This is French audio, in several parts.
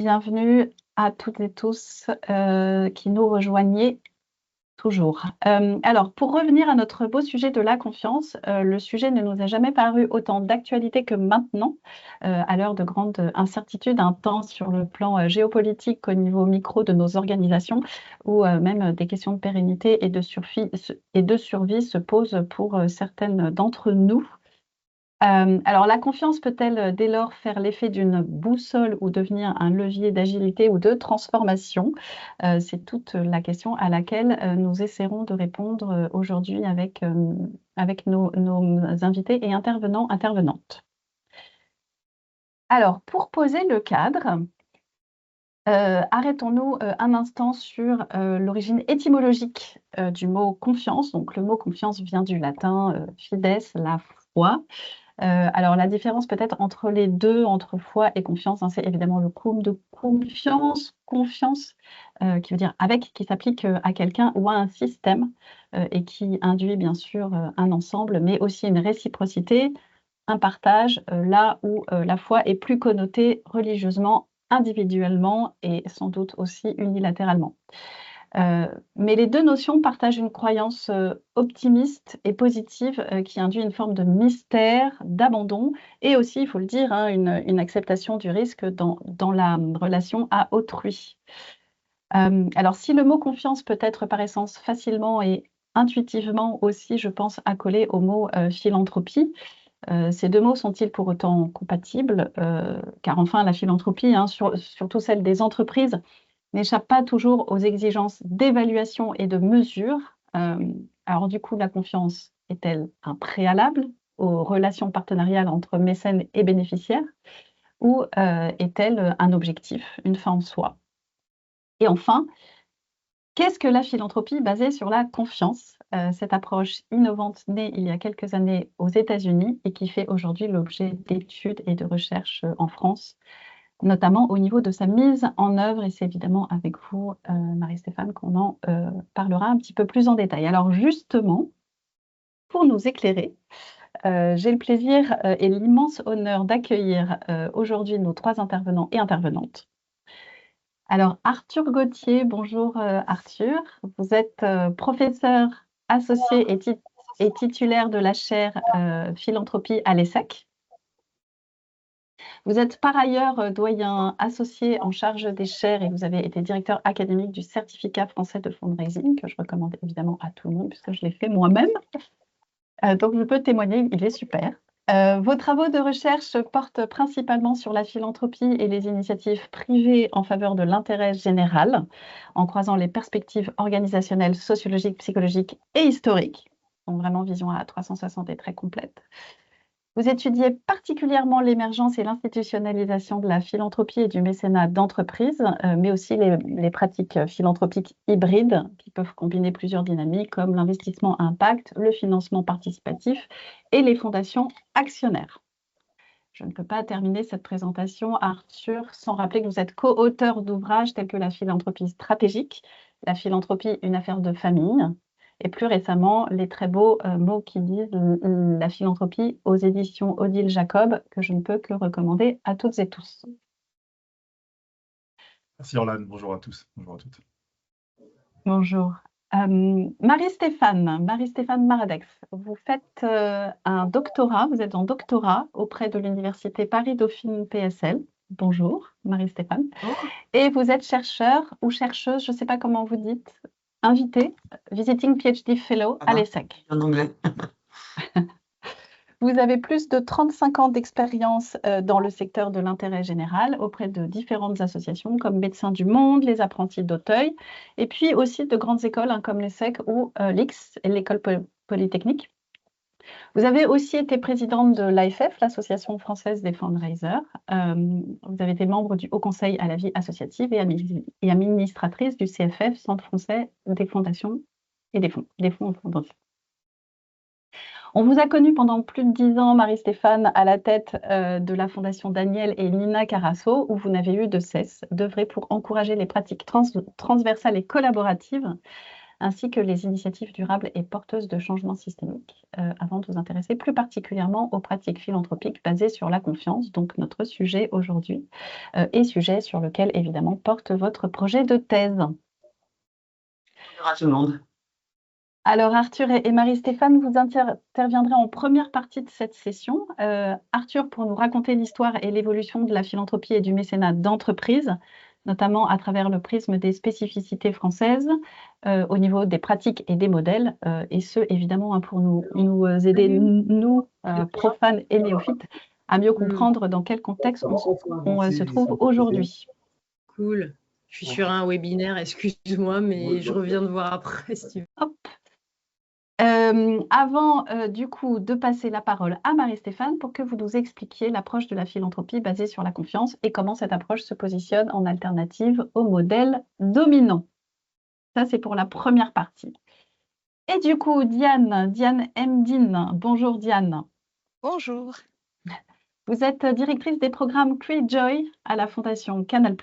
Bienvenue à toutes et tous qui nous rejoignez toujours. Alors, pour revenir à notre beau sujet de la confiance, le sujet ne nous a jamais paru autant d'actualité que maintenant, à l'heure de grandes incertitudes, tant sur le plan géopolitique qu'au niveau micro de nos organisations, où même des questions de pérennité et de survie se posent pour certaines d'entre nous. Alors la confiance peut-elle, dès lors faire l'effet d'une boussole ou devenir un levier d'agilité ou de transformation? C'est toute la question à laquelle, nous essaierons de répondre, aujourd'hui avec nos invités et intervenants, intervenantes. Alors pour poser le cadre, arrêtons-nous, un instant sur, l'origine étymologique, du mot confiance. Donc le mot confiance vient du latin, fides, la foi. Alors la différence peut-être entre les 2, entre foi et confiance, c'est évidemment le cum de confiance, qui veut dire avec, qui s'applique, à quelqu'un ou à un système, et qui induit bien sûr, un ensemble, mais aussi une réciprocité, un partage, là où, la foi est plus connotée religieusement, individuellement et sans doute aussi unilatéralement. Mais les 2 notions partagent une croyance, optimiste et positive, qui induit une forme de mystère, d'abandon et aussi, il faut le dire, une acceptation du risque dans la relation à autrui. Alors si le mot confiance peut être par essence facilement et intuitivement aussi, je pense, accolé au mot, philanthropie, ces 2 mots sont-ils pour autant compatibles? Car enfin la philanthropie, surtout celle des entreprises, n'échappe pas toujours aux exigences d'évaluation et de mesure. Alors du coup, la confiance est-elle un préalable aux relations partenariales entre mécènes et bénéficiaires ou est-elle un objectif, une fin en soi? Et enfin, qu'est-ce que la philanthropie basée sur la confiance? Cette approche innovante née il y a quelques années aux États-Unis et qui fait aujourd'hui l'objet d'études et de recherches en France, notamment au niveau de sa mise en œuvre et c'est évidemment avec vous, Marie-Stéphane, qu'on en, parlera un petit peu plus en détail. Alors justement, pour nous éclairer, j'ai le plaisir, et l'immense honneur d'accueillir, aujourd'hui nos 3 intervenants et intervenantes. Alors Arthur Gauthier, bonjour, Arthur. Vous êtes, professeur associé et titulaire de la chaire, philanthropie à l'ESSEC. Vous êtes par ailleurs doyen associé en charge des chaires et vous avez été directeur académique du certificat français de fundraising, que je recommande évidemment à tout le monde puisque je l'ai fait moi-même. Donc je peux témoigner, il est super. Vos travaux de recherche portent principalement sur la philanthropie et les initiatives privées en faveur de l'intérêt général, en croisant les perspectives organisationnelles, sociologiques, psychologiques et historiques. Donc vraiment vision à 360 et très complète. Vous étudiez particulièrement l'émergence et l'institutionnalisation de la philanthropie et du mécénat d'entreprise, mais aussi les pratiques philanthropiques hybrides qui peuvent combiner plusieurs dynamiques comme l'investissement à impact, le financement participatif et les fondations actionnaires. Je ne peux pas terminer cette présentation, Arthur, sans rappeler que vous êtes co-auteur d'ouvrages tels que la philanthropie stratégique, la philanthropie, une affaire de famille, et plus récemment, les très beaux mots qui disent la philanthropie aux éditions Odile Jacob, que je ne peux que recommander à toutes et tous. Merci Orlane, bonjour à tous, bonjour à toutes. Bonjour. Marie-Stéphane Maradex, vous faites un doctorat, vous êtes en doctorat auprès de l'Université Paris-Dauphine PSL. Bonjour, Marie-Stéphane. Et vous êtes chercheur ou chercheuse, je ne sais pas comment vous dites, invité, Visiting PhD Fellow à l'ESSEC. En anglais. Vous avez plus de 35 ans d'expérience dans le secteur de l'intérêt général auprès de différentes associations comme Médecins du Monde, les Apprentis d'Auteuil, et puis aussi de grandes écoles comme l'ESSEC ou l'IX, l'École Polytechnique. Vous avez aussi été présidente de l'AFF, l'Association française des fundraisers. Vous avez été membre du Haut Conseil à la vie associative et administratrice du CFF, Centre français des fondations et des fonds en fondation. On vous a connu pendant plus de 10 ans, Marie-Stéphane, à la tête de la Fondation Daniel et Nina Carasso, où vous n'avez eu de cesse d'œuvrer pour encourager les pratiques transversales et collaboratives ainsi que les initiatives durables et porteuses de changements systémiques, avant de vous intéresser plus particulièrement aux pratiques philanthropiques basées sur la confiance, donc notre sujet aujourd'hui, et sujet sur lequel évidemment porte votre projet de thèse. Bonjour à tout le monde. Alors Arthur et Marie-Stéphane, vous interviendrez en première partie de cette session. Arthur pour nous raconter l'histoire et l'évolution de la philanthropie et du mécénat d'entreprise, notamment à travers le prisme des spécificités françaises, au niveau des pratiques et des modèles, et ce évidemment pour nous aider, nous, profanes et néophytes, à mieux comprendre dans quel contexte on se trouve aujourd'hui. Cool. Je suis sur un webinaire, excuse-moi, mais je reviens de voir après si tu veux. Hop. Avant du coup de passer la parole à Marie-Stéphane pour que vous nous expliquiez l'approche de la philanthropie basée sur la confiance et comment cette approche se positionne en alternative au modèle dominant. Ça, c'est pour la première partie. Et du coup, Diane Mdine. Bonjour Diane. Bonjour. Vous êtes directrice des programmes Create Joy à la Fondation Canal+.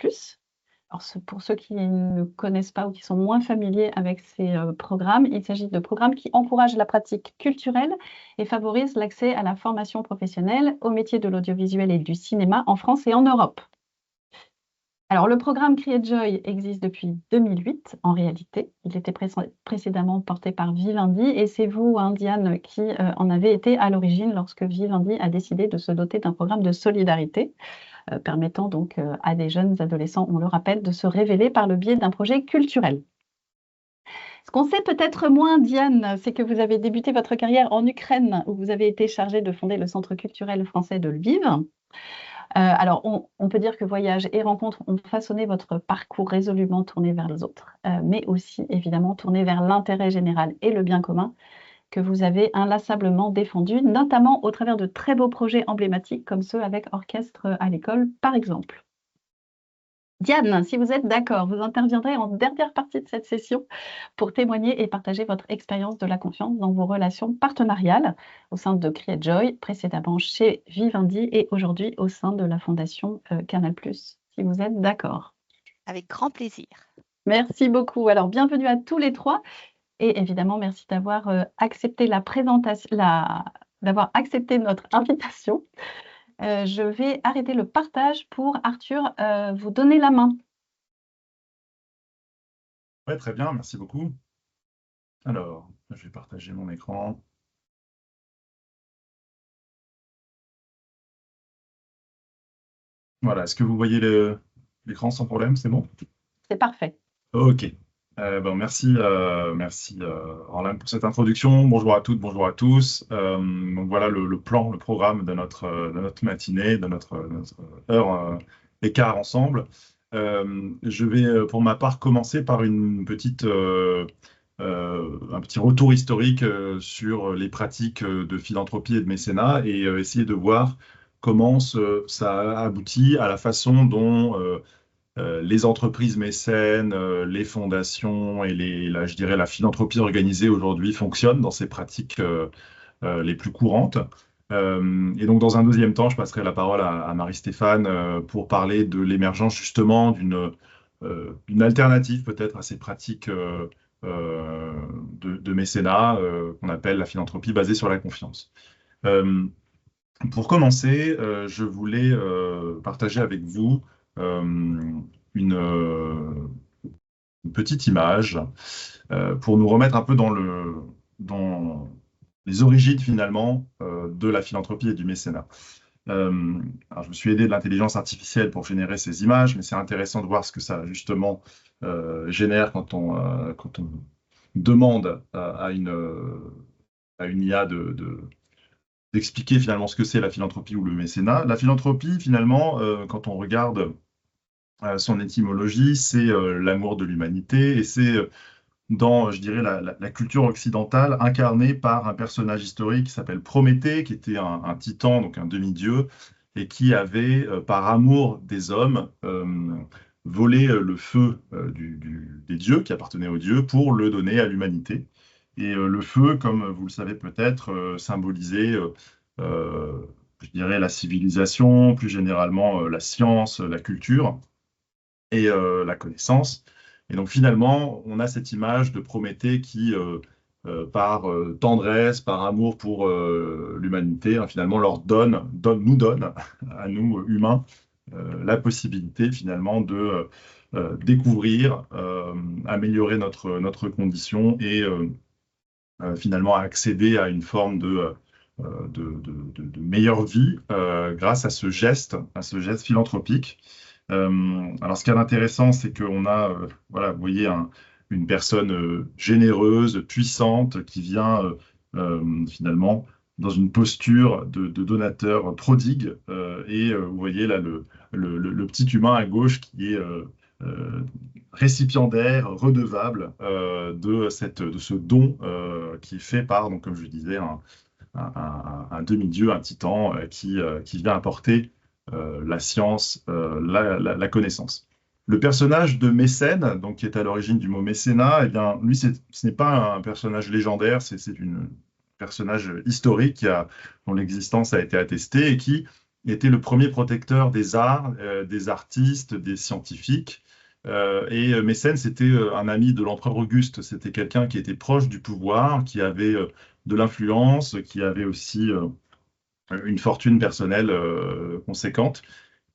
Alors, pour ceux qui ne connaissent pas ou qui sont moins familiers avec ces programmes, il s'agit de programmes qui encouragent la pratique culturelle et favorisent l'accès à la formation professionnelle aux métiers de l'audiovisuel et du cinéma en France et en Europe. Alors, le programme Create Joy existe depuis 2008 en réalité. Il était précédemment porté par Vivendi et c'est vous, Diane, qui en avez été à l'origine lorsque Vivendi a décidé de se doter d'un programme de solidarité. Permettant donc à des jeunes adolescents, on le rappelle, de se révéler par le biais d'un projet culturel. Ce qu'on sait peut-être moins, Diane, c'est que vous avez débuté votre carrière en Ukraine, où vous avez été chargée de fonder le Centre culturel français de Lviv. Alors, on peut dire que voyages et rencontres ont façonné votre parcours résolument tourné vers les autres, mais aussi évidemment tourné vers l'intérêt général et le bien commun, que vous avez inlassablement défendu, notamment au travers de très beaux projets emblématiques comme ceux avec Orchestre à l'école, par exemple. Diane, si vous êtes d'accord, vous interviendrez en dernière partie de cette session pour témoigner et partager votre expérience de la confiance dans vos relations partenariales au sein de Create Joy, précédemment chez Vivendi et aujourd'hui au sein de la Fondation Canal+, si vous êtes d'accord. Avec grand plaisir. Merci beaucoup. Alors, bienvenue à tous les trois. Et évidemment, merci d'avoir accepté d'avoir accepté notre invitation. Je vais arrêter le partage pour Arthur vous donner la main. Ouais, très bien, merci beaucoup. Alors, je vais partager mon écran. Voilà, est-ce que vous voyez l'écran sans problème? C'est bon? C'est parfait. Ok. Merci Orlan pour cette introduction. Bonjour à toutes, bonjour à tous. Donc voilà le programme de notre matinée, de notre heure écart ensemble. Je vais pour ma part commencer par un petit retour historique sur les pratiques de philanthropie et de mécénat et essayer de voir comment ça a abouti à la façon dont les entreprises mécènes, les fondations et je dirais la philanthropie organisée aujourd'hui fonctionnent dans ces pratiques les plus courantes. Et donc, dans un deuxième temps, je passerai la parole à Marie-Stéphane pour parler de l'émergence justement d'une alternative peut-être à ces pratiques de mécénat qu'on appelle la philanthropie basée sur la confiance. Pour commencer, je voulais partager avec vous une petite image pour nous remettre un peu dans les origines finalement de la philanthropie et du mécénat. Alors je me suis aidé de l'intelligence artificielle pour générer ces images, mais c'est intéressant de voir ce que ça justement génère quand on demande à une IA d'expliquer finalement ce que c'est la philanthropie ou le mécénat. La philanthropie, finalement, quand on regarde son étymologie, c'est l'amour de l'humanité et c'est dans, je dirais, la culture occidentale incarnée par un personnage historique qui s'appelle Prométhée, qui était un titan, donc un demi-dieu, et qui avait, par amour des hommes, volé le feu des dieux, qui appartenait aux dieux, pour le donner à l'humanité. Et le feu, comme vous le savez peut-être, symbolisait, je dirais, la civilisation, plus généralement la science, la culture et la connaissance. Et donc finalement, on a cette image de Prométhée qui, par tendresse, par amour pour l'humanité, hein, finalement nous donne, à nous humains, la possibilité finalement de découvrir, améliorer notre condition et finalement accéder à une forme de meilleure vie grâce à ce geste philanthropique. Alors, ce qui est intéressant, c'est qu'on a, voilà, vous voyez, une personne généreuse, puissante, qui vient finalement dans une posture de donateur prodigue. Vous voyez là le petit humain à gauche qui est euh, récipiendaire, redevable de ce don qui est fait par, donc, comme je disais, un demi-dieu, un titan qui vient apporter la science, la connaissance. Le personnage de Mécène, donc, qui est à l'origine du mot mécénat, eh bien, lui, ce n'est pas un personnage légendaire, c'est un personnage historique dont l'existence a été attestée et qui était le premier protecteur des arts, des artistes, des scientifiques. Et Mécène, c'était un ami de l'empereur Auguste, c'était quelqu'un qui était proche du pouvoir, qui avait de l'influence, qui avait aussi une fortune personnelle conséquente.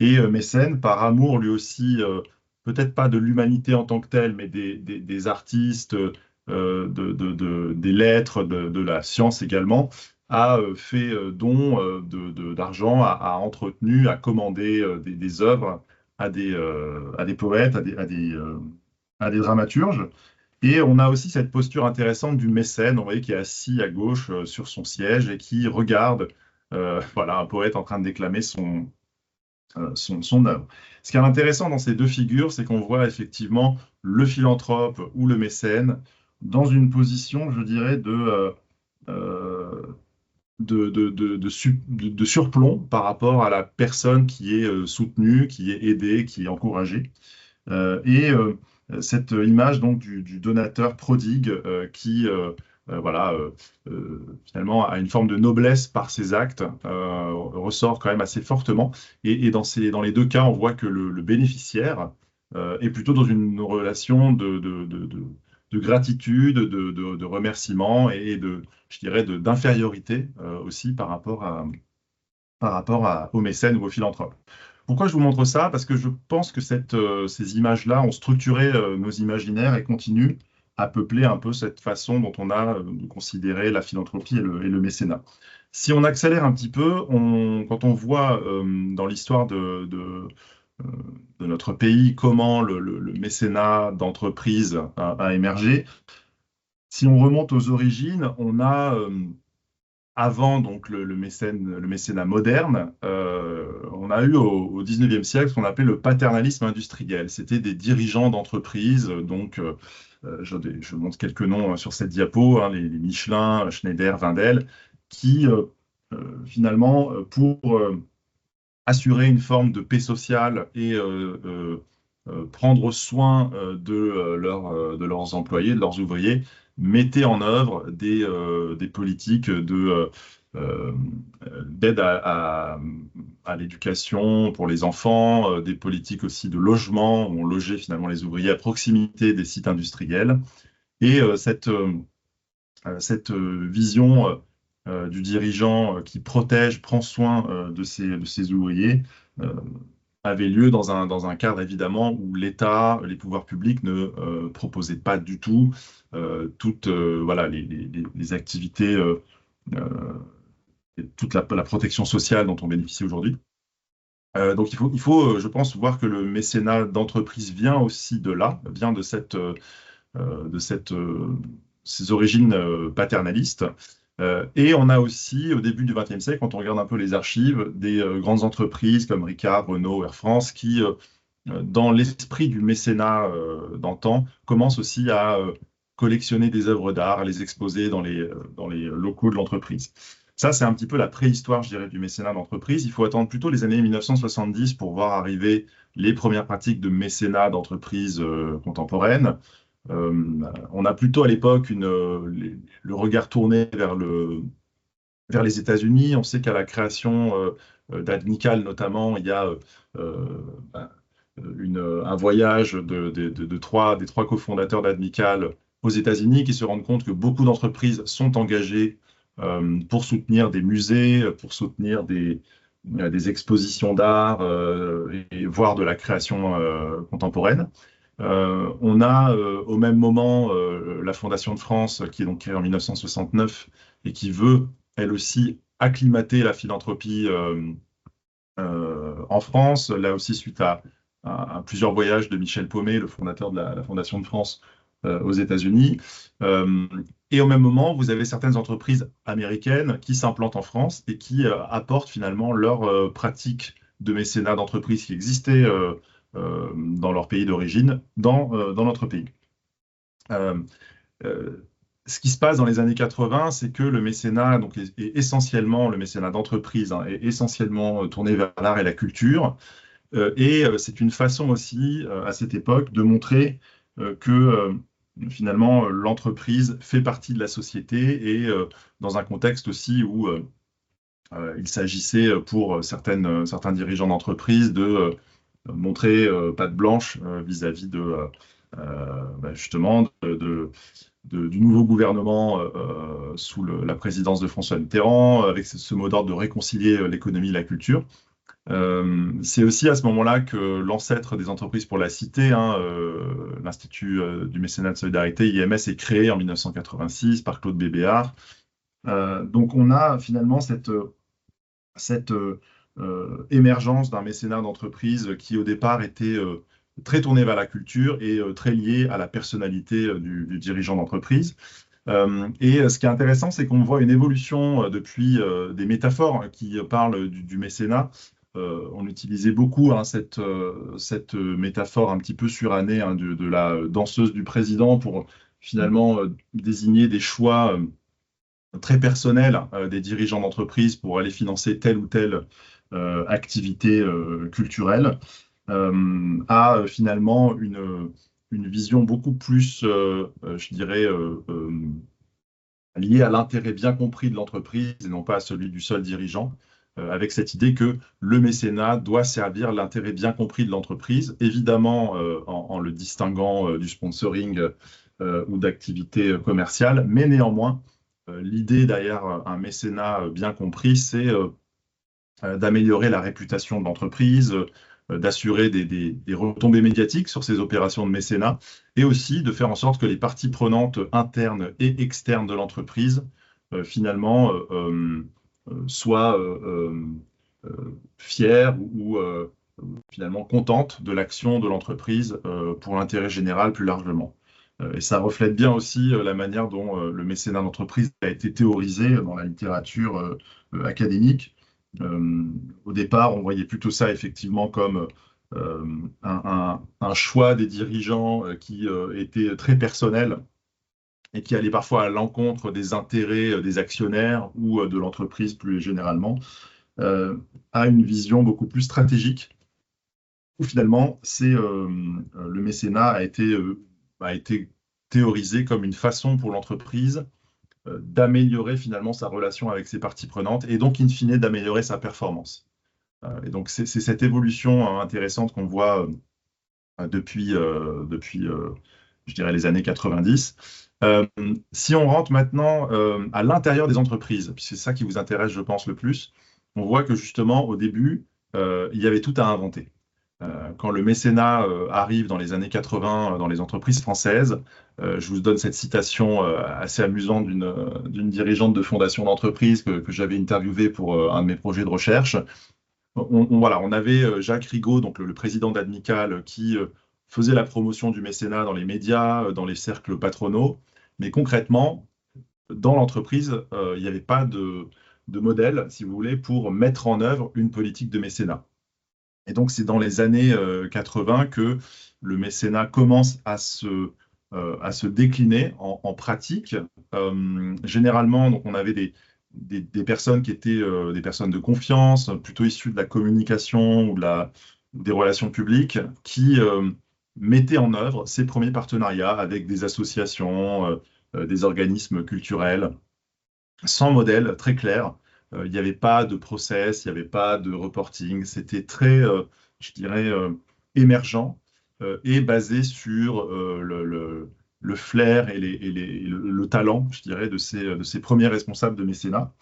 Et Mécène, par amour lui aussi, peut-être pas de l'humanité en tant que telle, mais des artistes, des lettres, de la science également, a fait don d'argent, a entretenu, a commandé des œuvres à des poètes, à des dramaturges. Et on a aussi cette posture intéressante du mécène, vous voyez, qui est assis à gauche sur son siège et qui regarde voilà, un poète en train de déclamer son œuvre. Ce qui est intéressant dans ces deux figures, c'est qu'on voit effectivement le philanthrope ou le mécène dans une position, je dirais, de surplomb par rapport à la personne qui est soutenue, qui est aidée, qui est encouragée. Et cette image donc du donateur prodigue qui voilà, finalement a une forme de noblesse par ses actes, ressort quand même assez fortement. Et dans les deux cas, on voit que le bénéficiaire est plutôt dans une relation de gratitude, de remerciement et je dirais, d'infériorité aussi par rapport aux mécènes ou aux philanthropes. Pourquoi je vous montre ça? Parce que je pense que ces images-là ont structuré nos imaginaires et continuent à peupler un peu cette façon dont on a de considérer la philanthropie et le mécénat. Si on accélère un petit peu, quand on voit dans l'histoire euh, de notre pays comment le mécénat d'entreprise a émergé, si on remonte aux origines, on a avant donc le mécénat moderne, on a eu au 19e siècle ce qu'on appelait le paternalisme industriel. C'était des dirigeants d'entreprises, donc je montre quelques noms sur cette diapo, hein, les Michelin, Schneider, Wendel, qui finalement, pour assurer une forme de paix sociale et prendre soin de leurs employés, de leurs ouvriers, mettaient en œuvre des politiques euh, d'aide à l'éducation pour les enfants, des politiques aussi de logement, où on logeait finalement les ouvriers à proximité des sites industriels. Et cette vision du dirigeant qui protège, prend soin de ses ouvriers, euh, avait lieu dans un cadre évidemment où l'État, les pouvoirs publics ne proposaient pas du tout toutes voilà, les activités, et toute la protection sociale dont on bénéficie aujourd'hui. Donc il faut, je pense, voir que le mécénat d'entreprise vient aussi de là, vient de ces origines paternalistes. Et on a aussi, au début du XXe siècle, quand on regarde un peu les archives, des grandes entreprises comme Ricard, Renault, Air France, qui, dans l'esprit du mécénat d'antan, commencent aussi à collectionner des œuvres d'art, à les exposer dans les locaux de l'entreprise. Ça, c'est un petit peu la préhistoire, je dirais, du mécénat d'entreprise. Il faut attendre plutôt les années 1970 pour voir arriver les premières pratiques de mécénat d'entreprise contemporaines. On a plutôt à l'époque le regard tourné vers les États-Unis. On sait qu'à la création d'Admical, notamment, il y a ben, un voyage des trois cofondateurs d'Admical aux États-Unis qui se rendent compte que beaucoup d'entreprises sont engagées pour soutenir des musées, pour soutenir des expositions d'art et voire de la création contemporaine. On a au même moment la Fondation de France qui est donc créée en 1969 et qui veut elle aussi acclimater la philanthropie en France, là aussi suite à plusieurs voyages de Michel Paumet, le fondateur de la Fondation de France aux États-Unis. Et au même moment, vous avez certaines entreprises américaines qui s'implantent en France et qui apportent finalement leurs pratiques de mécénat d'entreprise qui existaient dans leur pays d'origine, dans notre pays. Ce qui se passe dans les années 80, c'est que le mécénat donc, est essentiellement, le mécénat d'entreprise, hein, est essentiellement tourné vers l'art et la culture. Et c'est une façon aussi, à cette époque, de montrer que finalement, l'entreprise fait partie de la société et dans un contexte aussi où il s'agissait pour certains dirigeants d'entreprise de montrer patte blanche vis-à-vis justement du nouveau gouvernement sous la présidence de François Mitterrand, avec ce mot d'ordre de réconcilier l'économie et la culture. C'est aussi à ce moment-là que l'ancêtre des entreprises pour la cité, hein, l'Institut du mécénat de solidarité, IMS, est créé en 1986 par Claude Bébéar. Donc on a finalement cette émergence d'un mécénat d'entreprise qui au départ était très tourné vers la culture et très lié à la personnalité du dirigeant d'entreprise. Et ce qui est intéressant, c'est qu'on voit une évolution depuis des métaphores qui parlent du mécénat. On utilisait beaucoup hein, cette métaphore un petit peu surannée hein, de la danseuse du président pour finalement désigner des choix très personnels des dirigeants d'entreprise pour aller financer telle ou telle activité culturelle, à finalement une vision beaucoup plus, je dirais, liée à l'intérêt bien compris de l'entreprise et non pas à celui du seul dirigeant, avec cette idée que le mécénat doit servir l'intérêt bien compris de l'entreprise, évidemment en le distinguant du sponsoring ou d'activités commerciales, mais néanmoins, l'idée derrière un mécénat bien compris, c'est d'améliorer la réputation de l'entreprise, d'assurer des retombées médiatiques sur ces opérations de mécénat, et aussi de faire en sorte que les parties prenantes internes et externes de l'entreprise, finalement, soient fières ou finalement contentes de l'action de l'entreprise pour l'intérêt général plus largement. Et ça reflète bien aussi la manière dont le mécénat d'entreprise a été théorisé dans la littérature académique. Au départ, on voyait plutôt ça effectivement comme un choix des dirigeants qui était très personnel et qui allait parfois à l'encontre des intérêts des actionnaires ou de l'entreprise plus généralement, à une vision beaucoup plus stratégique, où finalement le mécénat a été théorisé comme une façon pour l'entreprise d'améliorer finalement sa relation avec ses parties prenantes et donc in fine d'améliorer sa performance. Et donc c'est cette évolution intéressante qu'on voit depuis je dirais les années 90. Si on rentre maintenant à l'intérieur des entreprises, puis c'est ça qui vous intéresse je pense le plus, on voit que justement au début il y avait tout à inventer. Quand le mécénat arrive dans les années 80 dans les entreprises françaises, je vous donne cette citation assez amusante d'une dirigeante de fondation d'entreprise que j'avais interviewée pour un de mes projets de recherche. On avait Jacques Rigaud, donc le président d'Admical, qui faisait la promotion du mécénat dans les médias, dans les cercles patronaux, mais concrètement, dans l'entreprise, il n'y avait pas de modèle, si vous voulez, pour mettre en œuvre une politique de mécénat. Et donc, c'est dans les années 80 que le mécénat commence à se décliner en pratique. Généralement, donc, on avait des personnes qui étaient des personnes de confiance, plutôt issues de la communication ou des relations publiques, qui mettaient en œuvre ces premiers partenariats avec des associations, des organismes culturels, sans modèle très clair. Il n'y avait pas de process, il n'y avait pas de reporting. C'était très, je dirais, émergent et basé sur le flair et le talent, je dirais, de ces premiers responsables de mécénat.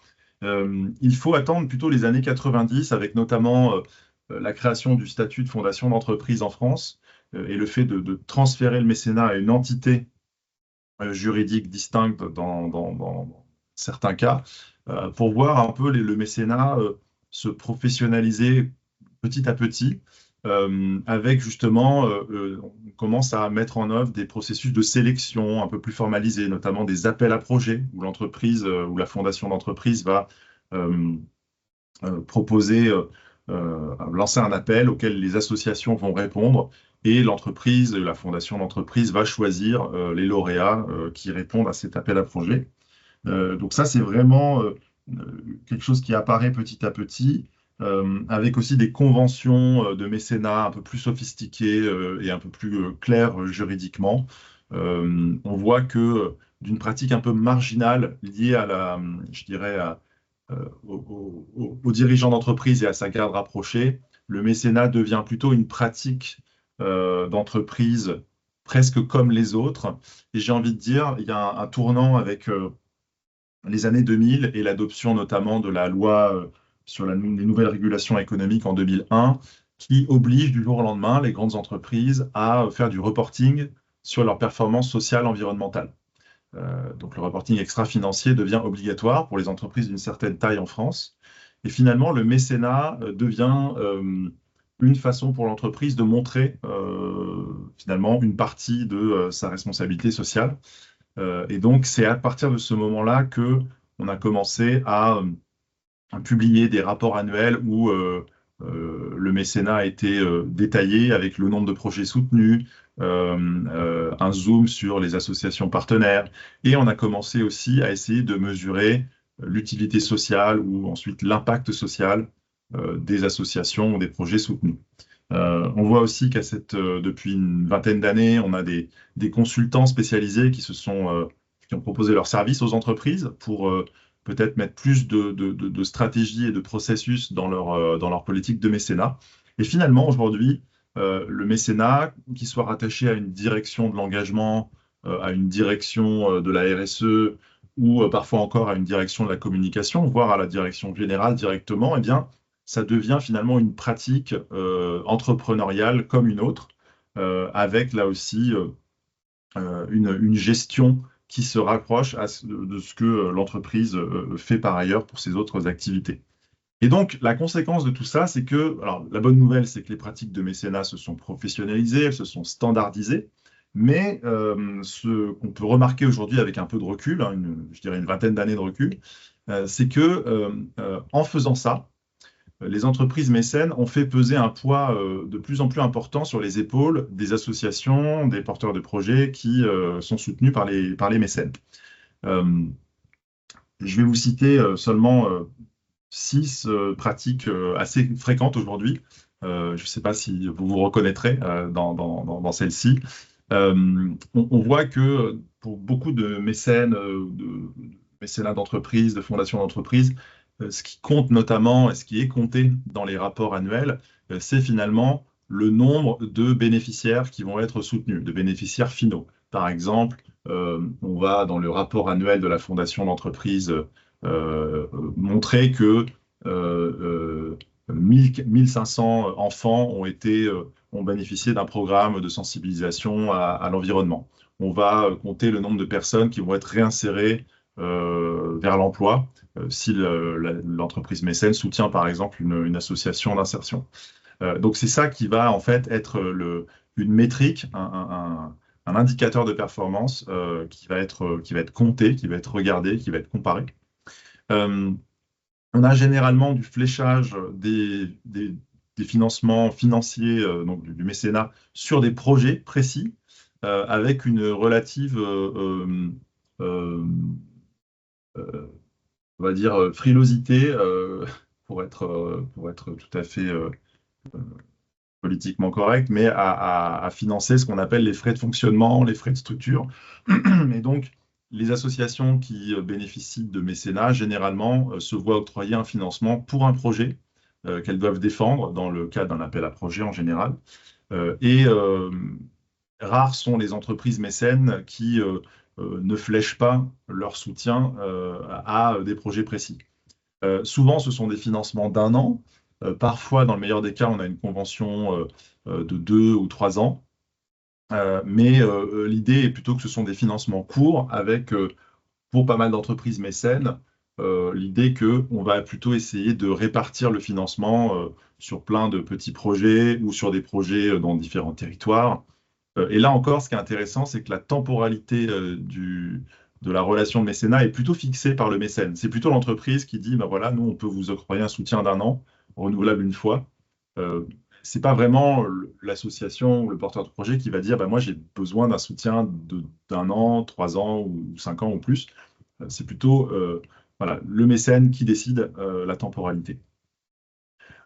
Il faut attendre plutôt les années 90, avec notamment la création du statut de fondation d'entreprise en France et le fait de transférer le mécénat à une entité juridique distincte dans certains cas, pour voir un peu le mécénat se professionnaliser petit à petit, avec justement, on commence à mettre en œuvre des processus de sélection un peu plus formalisés, notamment des appels à projets, où l'entreprise ou la fondation d'entreprise va proposer, lancer un appel auquel les associations vont répondre, et l'entreprise, la fondation d'entreprise va choisir les lauréats qui répondent à cet appel à projet. Donc ça, c'est vraiment quelque chose qui apparaît petit à petit, avec aussi des conventions de mécénat un peu plus sophistiquées et un peu plus claires juridiquement. On voit que d'une pratique un peu marginale liée à je dirais, aux dirigeants d'entreprise et à sa garde rapprochée, le mécénat devient plutôt une pratique d'entreprise presque comme les autres. Et j'ai envie de dire, il y a un tournant avec les années 2000 et l'adoption notamment de la loi sur les nouvelles régulations économiques en 2001, qui oblige du jour au lendemain les grandes entreprises à faire du reporting sur leurs performances sociales environnementales. Donc le reporting extra-financier devient obligatoire pour les entreprises d'une certaine taille en France. Et finalement, le mécénat devient une façon pour l'entreprise de montrer finalement une partie de sa responsabilité sociale. Et donc, c'est à partir de ce moment-là que on a commencé à publier des rapports annuels où le mécénat a été détaillé avec le nombre de projets soutenus, un zoom sur les associations partenaires, et on a commencé aussi à essayer de mesurer l'utilité sociale ou ensuite l'impact social des associations ou des projets soutenus. On voit aussi depuis une vingtaine d'années, on a des consultants spécialisés qui ont proposé leurs services aux entreprises pour peut-être mettre plus de stratégies et de processus dans leur politique de mécénat. Et finalement, aujourd'hui, le mécénat, qu'il soit rattaché à une direction de l'engagement, à une direction de la RSE, ou parfois encore à une direction de la communication, voire à la direction générale directement, eh bien, ça devient finalement une pratique entrepreneuriale comme une autre, avec là aussi une gestion qui se rapproche de ce que l'entreprise fait par ailleurs pour ses autres activités. Et donc, la conséquence de tout ça, c'est que, alors la bonne nouvelle, c'est que les pratiques de mécénat se sont professionnalisées, elles se sont standardisées, mais ce qu'on peut remarquer aujourd'hui avec un peu de recul, hein, je dirais une vingtaine d'années de recul, c'est que en faisant ça, les entreprises mécènes ont fait peser un poids de plus en plus important sur les épaules des associations, des porteurs de projets qui sont soutenus par les mécènes. Je vais vous citer seulement 6 pratiques assez fréquentes aujourd'hui. Je ne sais pas si vous vous reconnaîtrez dans celle-ci. On voit que pour beaucoup de mécènes, de mécénat d'entreprise, de fondations d'entreprise, ce qui compte notamment et ce qui est compté dans les rapports annuels, c'est finalement le nombre de bénéficiaires qui vont être soutenus, de bénéficiaires finaux. Par exemple, on va dans le rapport annuel de la fondation d'entreprise montrer que 1500 enfants ont bénéficié d'un programme de sensibilisation à l'environnement. On va compter le nombre de personnes qui vont être réinsérées vers l'emploi si l'entreprise mécène soutient par exemple une association d'insertion. Donc c'est ça qui va en fait être une métrique, un indicateur de performance qui va être compté, qui va être regardé, qui va être comparé. On a généralement du fléchage des financements financiers, donc du mécénat, sur des projets précis, avec une relative on va dire, frilosité, pour être tout à fait politiquement correct, mais à financer ce qu'on appelle les frais de fonctionnement, les frais de structure. Et donc, les associations qui bénéficient de mécénat, généralement, se voient octroyer un financement pour un projet qu'elles doivent défendre dans le cadre d'un appel à projet en général. Et rares sont les entreprises mécènes qui ne flèchent pas leur soutien à des projets précis. Souvent, ce sont des financements d'1 an. Parfois, dans le meilleur des cas, on a une convention de 2 ou 3 ans. Mais l'idée est plutôt que ce sont des financements courts avec, pour pas mal d'entreprises mécènes, l'idée qu'on va plutôt essayer de répartir le financement sur plein de petits projets ou sur des projets dans différents territoires. Et là encore, ce qui est intéressant, c'est que la temporalité de la relation de mécénat est plutôt fixée par le mécène. C'est plutôt l'entreprise qui dit, ben voilà, nous, on peut vous octroyer un soutien d'1 an, renouvelable une fois. C'est pas vraiment l'association ou le porteur de projet qui va dire, ben moi, j'ai besoin d'un soutien d'1 an, 3 ans ou 5 ans ou plus. C'est plutôt voilà, le mécène qui décide la temporalité.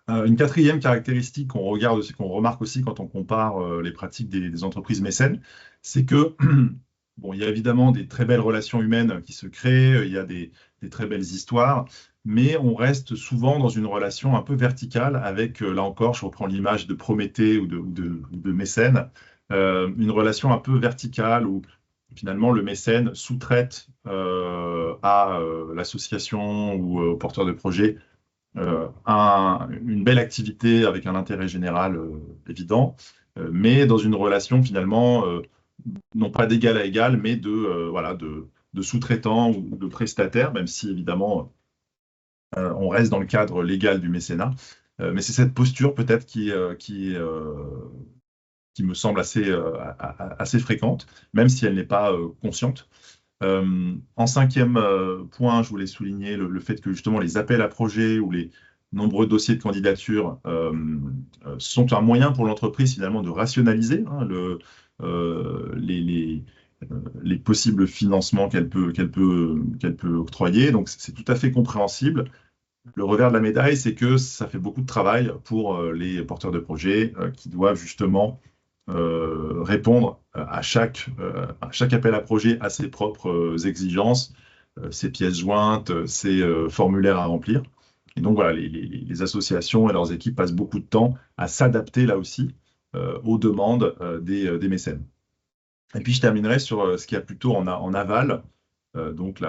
Une quatrième caractéristique qu'on regarde aussi, qu'on remarque aussi quand on compare les pratiques des entreprises mécènes, c'est que bon, il y a évidemment des très belles relations humaines qui se créent, il y a des très belles histoires, mais on reste souvent dans une relation un peu verticale avec, là encore, je reprends l'image de Prométhée ou de Mécène, une relation un peu verticale où finalement le mécène sous-traite à l'association ou au porteur de projet une belle activité avec un intérêt général évident, mais dans une relation finalement, non pas d'égal à égal, mais voilà, de sous-traitant ou de prestataire, même si évidemment on reste dans le cadre légal du mécénat. Mais c'est cette posture peut-être qui me semble assez fréquente, même si elle n'est pas consciente. En cinquième point, je voulais souligner le fait que justement les appels à projets ou les nombreux dossiers de candidature sont un moyen pour l'entreprise finalement de rationaliser les possibles financements qu'elle peut octroyer. Donc c'est tout à fait compréhensible. Le revers de la médaille, c'est que ça fait beaucoup de travail pour les porteurs de projets qui doivent justement répondre à chaque appel à projet à ses propres exigences, ses pièces jointes, ses formulaires à remplir. Et donc voilà, les associations et leurs équipes passent beaucoup de temps à s'adapter là aussi aux demandes des mécènes. Et puis je terminerai sur ce qu'il y a plutôt en aval, donc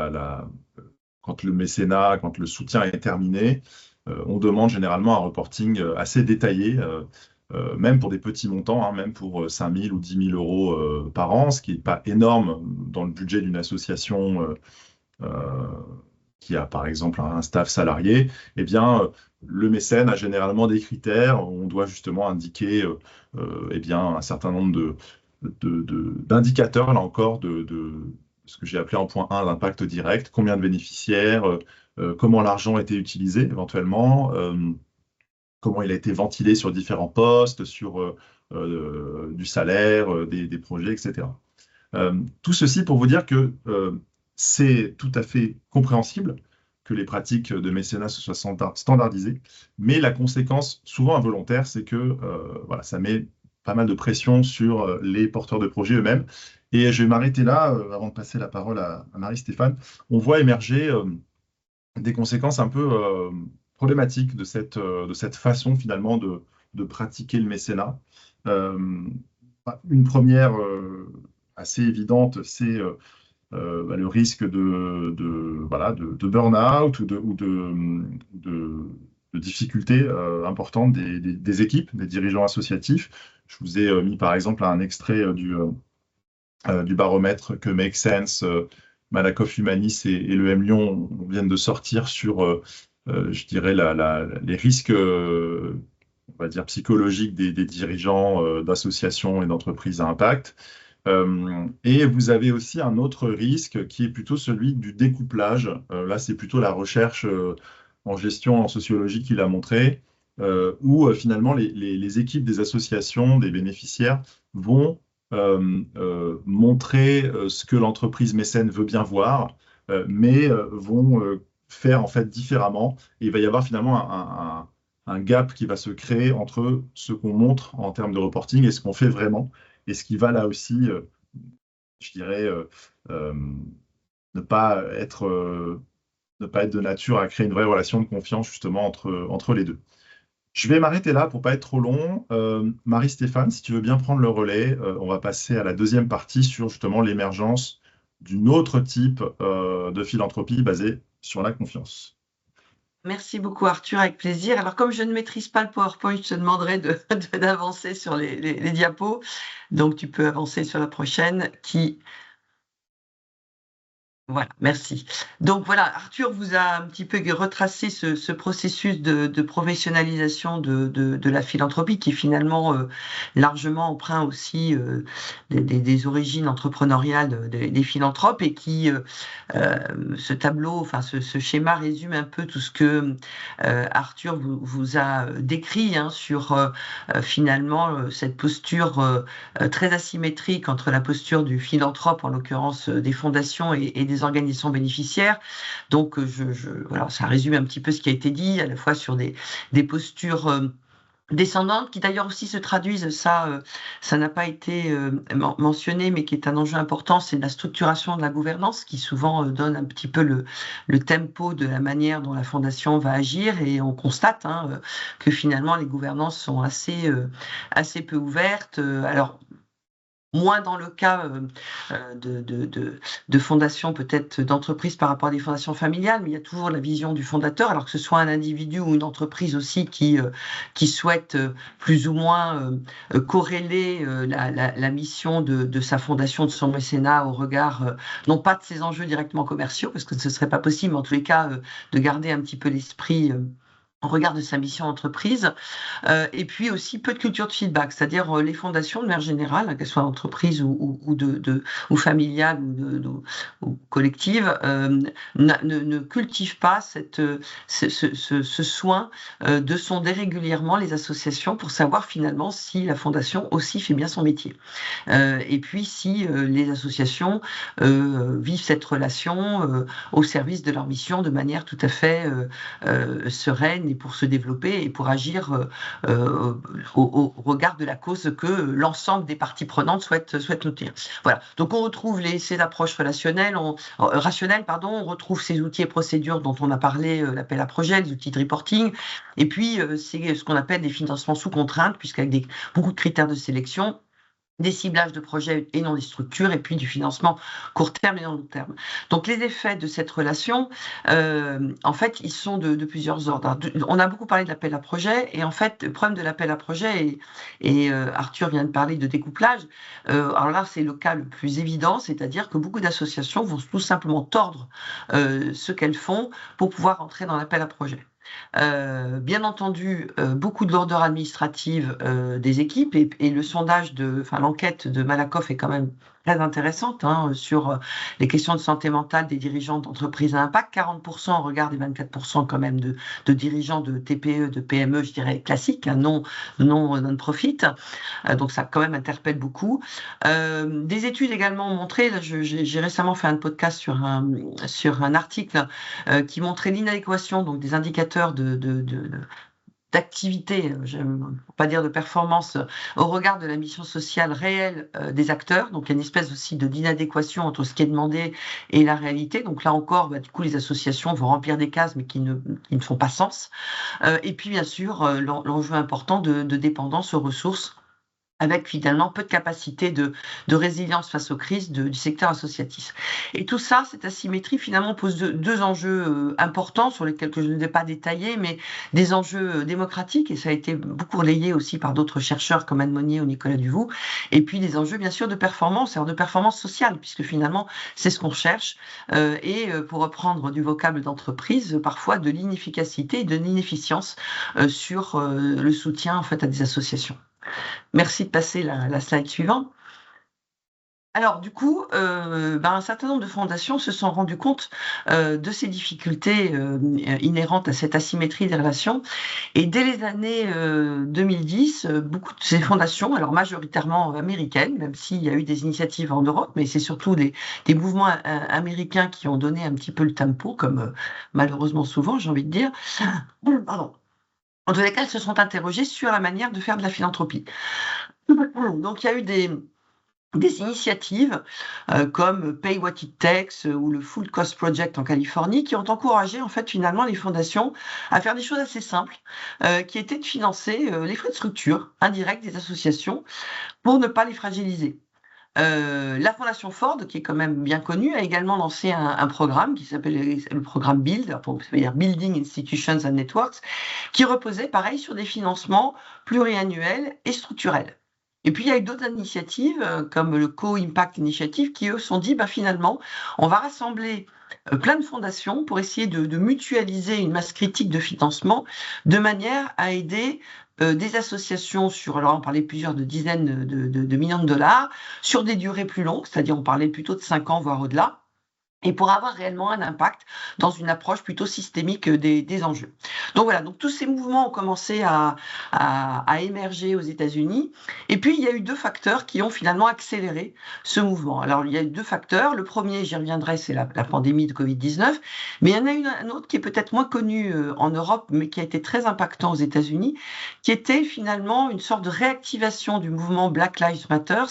quand le mécénat, quand le soutien est terminé, on demande généralement un reporting assez détaillé, même pour des petits montants, hein, même pour 5 000 ou 10 000 euros par an, ce qui n'est pas énorme dans le budget d'une association qui a par exemple un staff salarié. Eh bien, le mécène a généralement des critères. On doit justement indiquer eh bien, un certain nombre d'indicateurs, là encore, de ce que j'ai appelé en point 1 l'impact direct, combien de bénéficiaires, comment l'argent a été utilisé éventuellement, comment il a été ventilé sur différents postes, sur du salaire, des projets, etc. Tout ceci pour vous dire que c'est tout à fait compréhensible que les pratiques de mécénat se soient standardisées, mais la conséquence souvent involontaire, c'est que voilà, ça met pas mal de pression sur les porteurs de projets eux-mêmes. Et je vais m'arrêter là avant de passer la parole à Marie-Stéphane. On voit émerger des conséquences un peu problématiques de cette façon finalement de pratiquer le mécénat. Une première assez évidente, c'est le risque voilà, de burn-out ou de difficultés importantes des équipes, des dirigeants associatifs. Je vous ai mis par exemple un extrait du baromètre que Make Sense, Malakoff Humanis et l'EM Lyon viennent de sortir sur, je dirais, les risques, on va dire, psychologiques des dirigeants d'associations et d'entreprises à impact. Et vous avez aussi un autre risque qui est plutôt celui du découplage. Là, c'est plutôt la recherche en gestion, en sociologie qui l'a montré, où finalement les équipes des associations, des bénéficiaires vont montrer ce que l'entreprise mécène veut bien voir, mais vont faire en fait différemment. Et il va y avoir finalement un gap qui va se créer entre ce qu'on montre en termes de reporting et ce qu'on fait vraiment. Et ce qui va là aussi, je dirais, ne pas être de nature à créer une vraie relation de confiance justement entre les deux. Je vais m'arrêter là pour pas être trop long. Marie-Stéphane, si tu veux bien prendre le relais, on va passer à la deuxième partie sur justement l'émergence d'une autre type de philanthropie basée sur la confiance. Merci beaucoup Arthur, avec plaisir. Alors comme je ne maîtrise pas le PowerPoint, je te demanderai d'avancer sur les diapos. Donc tu peux avancer sur la prochaine qui... Voilà, merci. Donc voilà, Arthur vous a un petit peu retracé ce processus de professionnalisation de la philanthropie qui est finalement largement empreint aussi des origines entrepreneuriales des philanthropes et qui, ce tableau, enfin ce schéma résume un peu tout ce que Arthur vous a décrit sur finalement cette posture très asymétrique entre la posture du philanthrope, en l'occurrence des fondations et des organisations bénéficiaires. Donc, voilà, ça résume un petit peu ce qui a été dit, à la fois sur des postures descendantes, qui d'ailleurs aussi se traduisent, ça n'a pas été mentionné, mais qui est un enjeu important, c'est la structuration de la gouvernance, qui souvent donne un petit peu le tempo de la manière dont la fondation va agir, et on constate que finalement les gouvernances sont assez peu ouvertes. Alors, moins dans le cas de fondations, peut-être d'entreprises par rapport à des fondations familiales, mais il y a toujours la vision du fondateur, alors que ce soit un individu ou une entreprise aussi qui souhaite plus ou moins corréler la mission de sa fondation, de son mécénat au regard, non pas de ses enjeux directement commerciaux, parce que ce ne serait pas possible, mais en tous les cas, de garder un petit peu l'esprit en regard de sa mission entreprise, et puis aussi peu de culture de feedback, c'est-à-dire les fondations de manière générale, qu'elles soient entreprises ou familiales ou collectives, ne cultivent pas ce soin de sonder régulièrement les associations pour savoir finalement si la fondation aussi fait bien son métier. Et puis si les associations vivent cette relation au service de leur mission de manière tout à fait sereine et pour se développer et pour agir au regard de la cause que l'ensemble des parties prenantes souhaitent noter. Voilà. Donc on retrouve ces approches rationnelles, on retrouve ces outils et procédures dont on a parlé, l'appel à projet, les outils de reporting, et puis c'est ce qu'on appelle des financements sous contrainte, puisqu'avec beaucoup de critères de sélection, des ciblages de projets et non des structures, et puis du financement court terme et non long terme. Donc les effets de cette relation, en fait, ils sont de plusieurs ordres. On a beaucoup parlé de l'appel à projet, et en fait, le problème de l'appel à projet, et Arthur vient de parler de découplage, alors là, c'est le cas le plus évident, c'est-à-dire que beaucoup d'associations vont tout simplement tordre ce qu'elles font pour pouvoir entrer dans l'appel à projet. Bien entendu, beaucoup de lourdeur administrative des équipes, et le sondage l'enquête de Malakoff est quand même très intéressante sur les questions de santé mentale des dirigeants d'entreprises à impact. 40% en regard des 24% quand même de dirigeants de TPE, de PME, je dirais classiques, non non-profit. Donc ça quand même interpelle beaucoup. Des études également ont montré, là, j'ai récemment fait un podcast sur un article qui montrait l'inadéquation donc des indicateurs d'activité, j'aime pas dire de performance, au regard de la mission sociale réelle des acteurs. Donc il y a une espèce aussi d'inadéquation entre ce qui est demandé et la réalité. Donc là encore, du coup, les associations vont remplir des cases, mais qui ne font pas sens. Et puis bien sûr, l'enjeu important de dépendance aux ressources, avec finalement peu de capacité de résilience face aux crises du secteur associatif. Et tout ça, cette asymétrie, finalement, pose deux enjeux importants sur lesquels je ne vais pas détailler, mais des enjeux démocratiques, et ça a été beaucoup relayé aussi par d'autres chercheurs comme Anne Monnier ou Nicolas Duvaux, et puis des enjeux, bien sûr, de performance, alors de performance sociale, puisque finalement, c'est ce qu'on cherche, et pour reprendre du vocable d'entreprise, parfois de l'inefficacité et de l'inefficience sur le soutien, en fait, à des associations. Merci de passer la slide suivante. Alors du coup, un certain nombre de fondations se sont rendues compte de ces difficultés inhérentes à cette asymétrie des relations. Et dès les années 2010, beaucoup de ces fondations, alors majoritairement américaines, même s'il y a eu des initiatives en Europe, mais c'est surtout des mouvements américains qui ont donné un petit peu le tempo, comme malheureusement souvent, j'ai envie de dire. Pardon. En tous les cas, elles se sont interrogées sur la manière de faire de la philanthropie. Donc, il y a eu des initiatives comme Pay What It Takes ou le Full Cost Project en Californie qui ont encouragé en fait finalement les fondations à faire des choses assez simples qui étaient de financer les frais de structure indirects des associations pour ne pas les fragiliser. La Fondation Ford, qui est quand même bien connue, a également lancé un programme qui s'appelle le programme BUILD, c'est-à-dire Building Institutions and Networks, qui reposait pareil sur des financements pluriannuels et structurels. Et puis, il y a eu d'autres initiatives, comme le Co-Impact Initiative, qui, eux, se sont dit, finalement, on va rassembler plein de fondations pour essayer de mutualiser une masse critique de financement de manière à aider des associations alors on parlait plusieurs de dizaines de millions de dollars, sur des durées plus longues, c'est-à-dire on parlait plutôt de 5 ans, voire au-delà, et pour avoir réellement un impact dans une approche plutôt systémique des enjeux. Donc voilà, donc tous ces mouvements ont commencé à émerger aux États-Unis, et puis il y a eu deux facteurs qui ont finalement accéléré ce mouvement. Alors il y a eu deux facteurs, le premier, j'y reviendrai, c'est la pandémie de Covid-19, mais il y en a un autre qui est peut-être moins connu en Europe, mais qui a été très impactant aux États-Unis, qui était finalement une sorte de réactivation du mouvement Black Lives Matter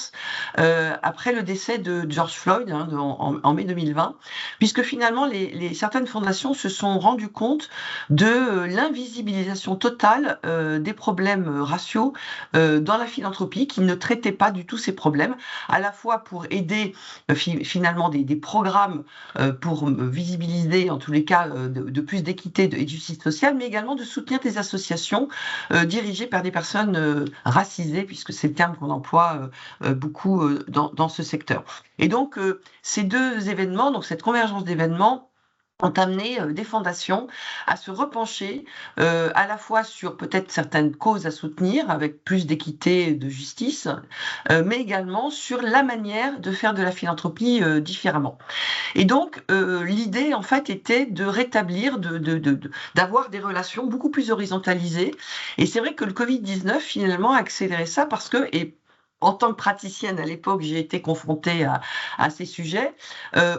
après le décès de George Floyd en mai 2020, puisque finalement certaines fondations se sont rendues compte de l'invisibilisation totale des problèmes raciaux dans la philanthropie, qui ne traitaient pas du tout ces problèmes, à la fois pour aider finalement des programmes pour visibiliser en tous les cas de plus d'équité et de justice sociale, mais également de soutenir des associations dirigées par des personnes racisées, puisque c'est le terme qu'on emploie beaucoup dans ce secteur. Et donc ces deux événements, donc cette convergence d'événements, ont amené des fondations à se repencher à la fois sur peut-être certaines causes à soutenir avec plus d'équité et de justice, mais également sur la manière de faire de la philanthropie différemment. Et donc l'idée en fait était de rétablir, d'avoir des relations beaucoup plus horizontalisées. Et c'est vrai que le Covid-19 finalement a accéléré ça parce que, et en tant que praticienne, à l'époque, j'ai été confrontée à ces sujets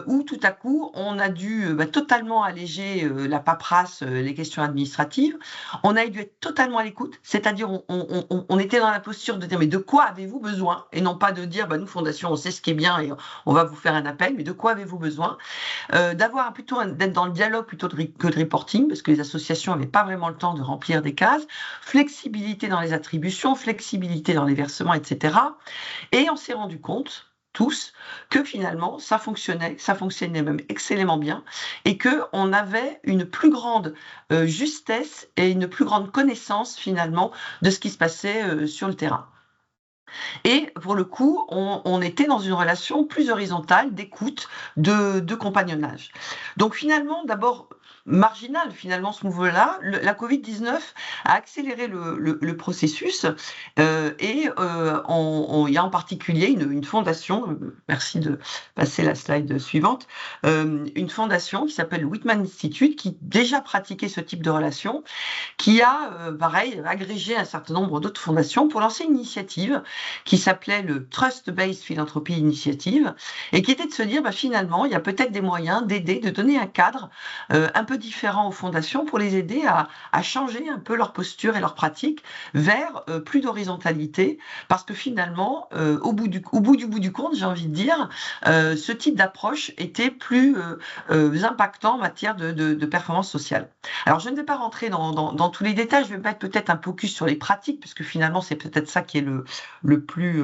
où tout à coup, on a dû totalement alléger la paperasse, les questions administratives. On a dû être totalement à l'écoute, c'est-à-dire on était dans la posture de dire mais de quoi avez-vous besoin? Et non pas de dire nous, Fondation, on sait ce qui est bien et on va vous faire un appel, mais de quoi avez-vous besoin? D'être dans le dialogue plutôt que de reporting, parce que les associations n'avaient pas vraiment le temps de remplir des cases, flexibilité dans les attributions, flexibilité dans les versements, etc. Et on s'est rendu compte, tous, que finalement, ça fonctionnait même excellemment bien, et qu'on avait une plus grande justesse et une plus grande connaissance, finalement, de ce qui se passait sur le terrain. Et pour le coup, on était dans une relation plus horizontale d'écoute, de compagnonnage. Donc finalement, d'abord, marginal finalement ce mouvement-là, la Covid-19 a accéléré le processus et il y a en particulier une fondation, merci de passer la slide suivante, une fondation qui s'appelle Whitman Institute qui déjà pratiquait ce type de relation, qui a pareil agrégé un certain nombre d'autres fondations pour lancer une initiative qui s'appelait le Trust-Based Philanthropy Initiative et qui était de se dire finalement il y a peut-être des moyens d'aider, de donner un cadre un peu différent aux fondations pour les aider à changer un peu leur posture et leur pratique vers plus d'horizontalité, parce que finalement, au bout du compte, j'ai envie de dire, ce type d'approche était plus impactant en matière de performance sociale. Alors, je ne vais pas rentrer dans tous les détails, je vais mettre peut-être un focus sur les pratiques, puisque finalement, c'est peut-être ça qui est le plus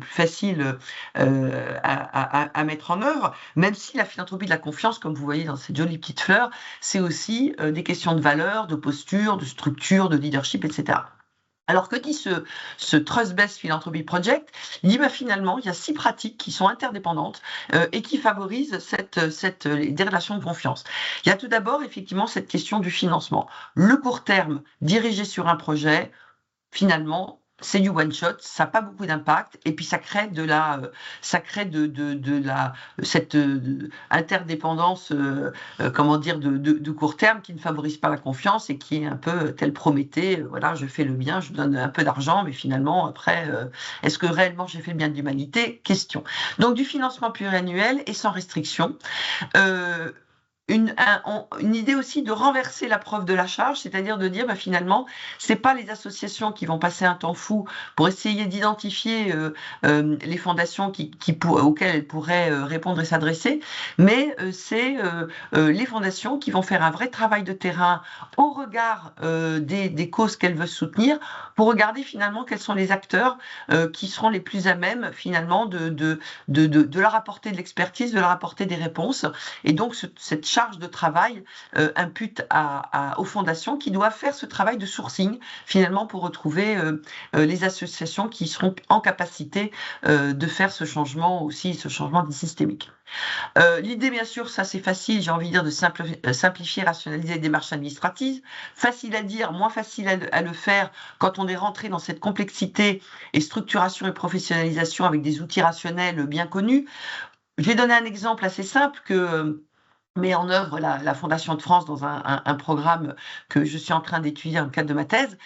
facile à mettre en œuvre, même si la philanthropie de la confiance, comme vous voyez dans ces jolies petites fleurs, c'est aussi des questions de valeur, de posture, de structure, de leadership, etc. Alors, que dit ce Trust-Based Philanthropy Project? Il dit finalement, il y a 6 pratiques qui sont interdépendantes et qui favorisent des relations de confiance. Il y a tout d'abord, effectivement, cette question du financement. Le court terme, dirigé sur un projet, finalement, c'est du one shot, ça n'a pas beaucoup d'impact, et puis ça crée cette interdépendance, de court terme qui ne favorise pas la confiance et qui est un peu tel Prométhée. Voilà, je fais le bien, je donne un peu d'argent, mais finalement après, est-ce que réellement j'ai fait le bien de l'humanité? Question. Donc du financement pluriannuel et sans restriction. une idée aussi de renverser la preuve de la charge, c'est-à-dire de dire finalement, c'est pas les associations qui vont passer un temps fou pour essayer d'identifier les fondations auxquelles elles pourraient répondre et s'adresser, mais c'est les fondations qui vont faire un vrai travail de terrain au regard des causes qu'elles veulent soutenir, pour regarder finalement quels sont les acteurs qui seront les plus à même finalement de leur apporter de l'expertise, de leur apporter des réponses. Et donc cette charge de travail impute aux fondations qui doivent faire ce travail de sourcing finalement pour retrouver les associations qui seront en capacité de faire ce changement systémique. L'idée, bien sûr, ça c'est facile, j'ai envie de dire, de simplifier, rationaliser les démarches administratives. Facile à dire, moins facile à le faire quand on est rentré dans cette complexité et structuration et professionnalisation avec des outils rationnels bien connus. Je vais donner un exemple assez simple que met en œuvre la Fondation de France dans un programme que je suis en train d'étudier dans le cadre de ma thèse,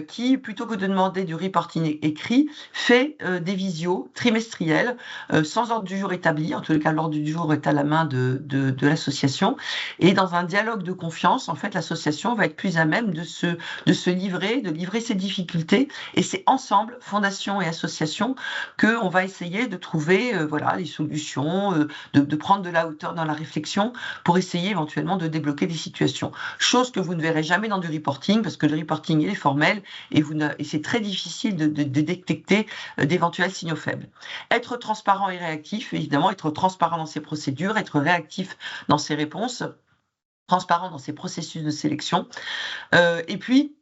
qui, plutôt que de demander du reporting écrit, fait des visios trimestriels sans ordre du jour établi. En tout cas, l'ordre du jour est à la main de l'association. Et dans un dialogue de confiance, en fait, l'association va être plus à même de se livrer ses difficultés. Et c'est ensemble, fondation et association, qu'on va essayer de trouver les solutions, de prendre de la hauteur dans la réflexion, pour essayer éventuellement de débloquer des situations. Chose que vous ne verrez jamais dans du reporting, parce que le reporting, il est formel, et c'est très difficile de détecter d'éventuels signaux faibles. Être transparent et réactif, évidemment, être transparent dans ses procédures, être réactif dans ses réponses, transparent dans ses processus de sélection. Et puis,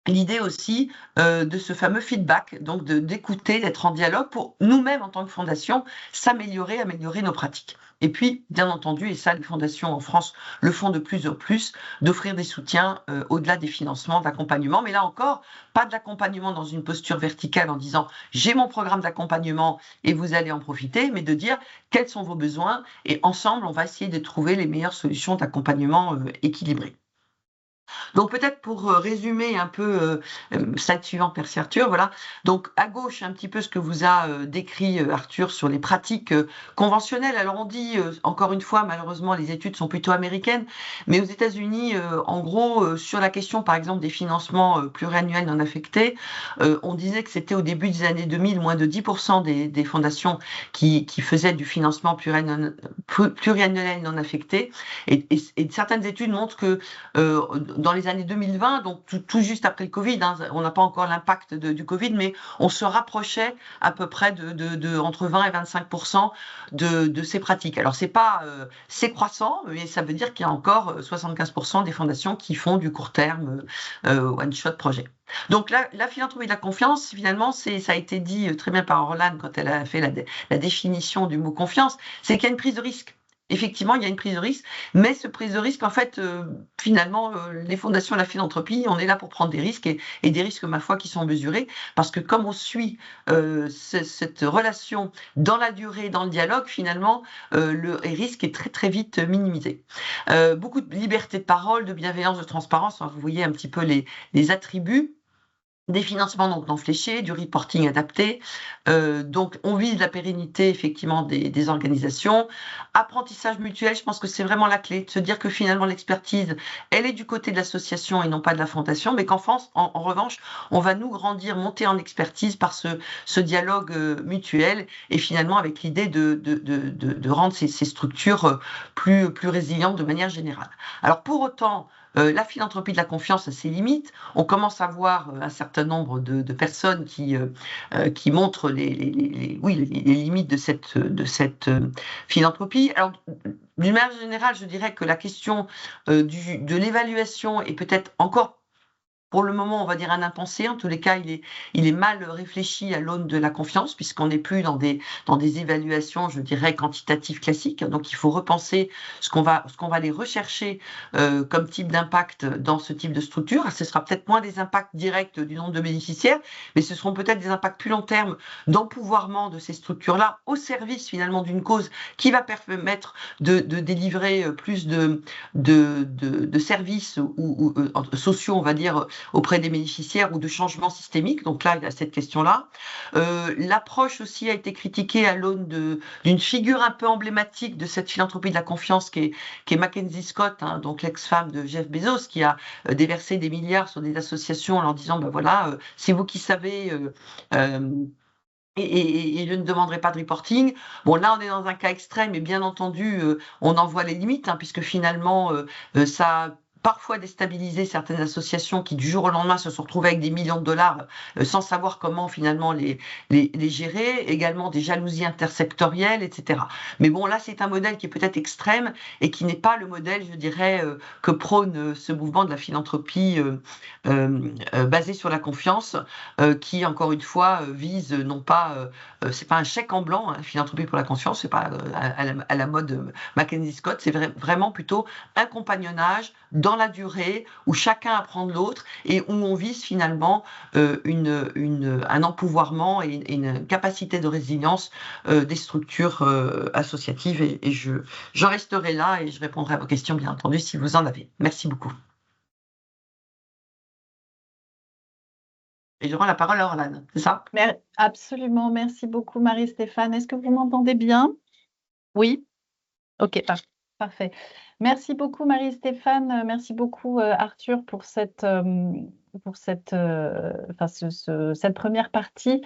l'idée aussi de ce fameux feedback, donc d'écouter, d'être en dialogue pour nous-mêmes en tant que fondation, améliorer nos pratiques. Et puis, bien entendu, et ça les fondations en France le font de plus en plus, d'offrir des soutiens au-delà des financements, d'accompagnement. Mais là encore, pas de l'accompagnement dans une posture verticale en disant j'ai mon programme d'accompagnement et vous allez en profiter, mais de dire quels sont vos besoins et ensemble, on va essayer de trouver les meilleures solutions d'accompagnement équilibrées. Donc peut-être pour résumer un peu slide suivant, merci Arthur, voilà. Donc à gauche un petit peu ce que vous a décrit Arthur sur les pratiques conventionnelles. Alors on dit encore une fois, malheureusement les études sont plutôt américaines, mais aux États-Unis en gros sur la question par exemple des financements pluriannuels non affectés, on disait que c'était au début des années 2000 moins de 10% des fondations qui faisaient du financement pluriannuel non affecté, et certaines études montrent que dans les années 2020, donc tout juste après le Covid, on n'a pas encore l'impact du Covid, mais on se rapprochait à peu près de entre 20 et 25% de ces pratiques. Alors c'est croissant, mais ça veut dire qu'il y a encore 75% des fondations qui font du court terme, one-shot projet. Donc la philanthropie de la confiance, finalement, ça a été dit très bien par Orlane quand elle a fait la définition du mot confiance, c'est qu'il y a une prise de risque. Effectivement, il y a une prise de risque, mais ce prise de risque, en fait, finalement, les fondations de la philanthropie, on est là pour prendre des risques et des risques, ma foi, qui sont mesurés, parce que comme on suit cette relation dans la durée, dans le dialogue, finalement, le risque est très très vite minimisé. Beaucoup de liberté de parole, de bienveillance, de transparence, hein, vous voyez un petit peu les attributs. Des financements donc non fléchés, du reporting adapté, donc on vise la pérennité effectivement des organisations, apprentissage mutuel, je pense que c'est vraiment la clé, de se dire que finalement l'expertise, elle est du côté de l'association et non pas de la fondation, mais qu'en France, en revanche, on va nous grandir, monter en expertise par ce dialogue mutuel et finalement avec l'idée de rendre ces structures plus résilientes de manière générale. Alors pour autant, la philanthropie de la confiance a ses limites. On commence à voir un certain nombre de personnes qui montrent les limites de cette philanthropie. Alors, d'une manière générale, je dirais que la question de l'évaluation est peut-être encore pour le moment, on va dire un impensé. En tous les cas, il est mal réfléchi à l'aune de la confiance, puisqu'on n'est plus dans des évaluations, je dirais, quantitatives classiques. Donc, il faut repenser ce qu'on va aller rechercher comme type d'impact dans ce type de structure. Ce sera peut-être moins des impacts directs du nombre de bénéficiaires, mais ce seront peut-être des impacts plus long terme d'empouvoirment de ces structures-là au service finalement d'une cause qui va permettre de délivrer plus de services ou sociaux, on va dire, auprès des bénéficiaires ou de changements systémiques. Donc là, il y a cette question-là. L'approche aussi a été critiquée à l'aune d'une figure un peu emblématique de cette philanthropie de la confiance qui est Mackenzie Scott, hein, donc l'ex-femme de Jeff Bezos, qui a déversé des milliards sur des associations en leur disant, ben voilà, c'est vous qui savez... Et je ne demanderai pas de reporting. Bon, là, on est dans un cas extrême et bien entendu, on en voit les limites, hein, puisque finalement, ça a parfois déstabilisé certaines associations qui, du jour au lendemain, se sont retrouvées avec des millions de dollars sans savoir comment finalement les gérer. Également des jalousies intersectorielles, etc. Mais bon, là, c'est un modèle qui est peut-être extrême et qui n'est pas le modèle, je dirais, que prône ce mouvement de la philanthropie basée sur la confiance, qui, encore une fois, vise non pas, c'est pas un chèque en blanc, hein, philanthropie pour la conscience, c'est pas à la mode Mackenzie Scott, c'est vraiment plutôt un compagnonnage dans la durée où chacun apprend de l'autre et où on vise finalement un empouvoirment et une capacité de résilience des structures associatives. Et j'en resterai là et je répondrai à vos questions, bien entendu, si vous en avez. Merci beaucoup. Et je rends la parole à Orlane, c'est ça? Absolument, merci beaucoup Marie-Stéphane. Est-ce que vous m'entendez bien? Oui? Ok, parfait. Merci beaucoup Marie-Stéphane, merci beaucoup Arthur pour cette première partie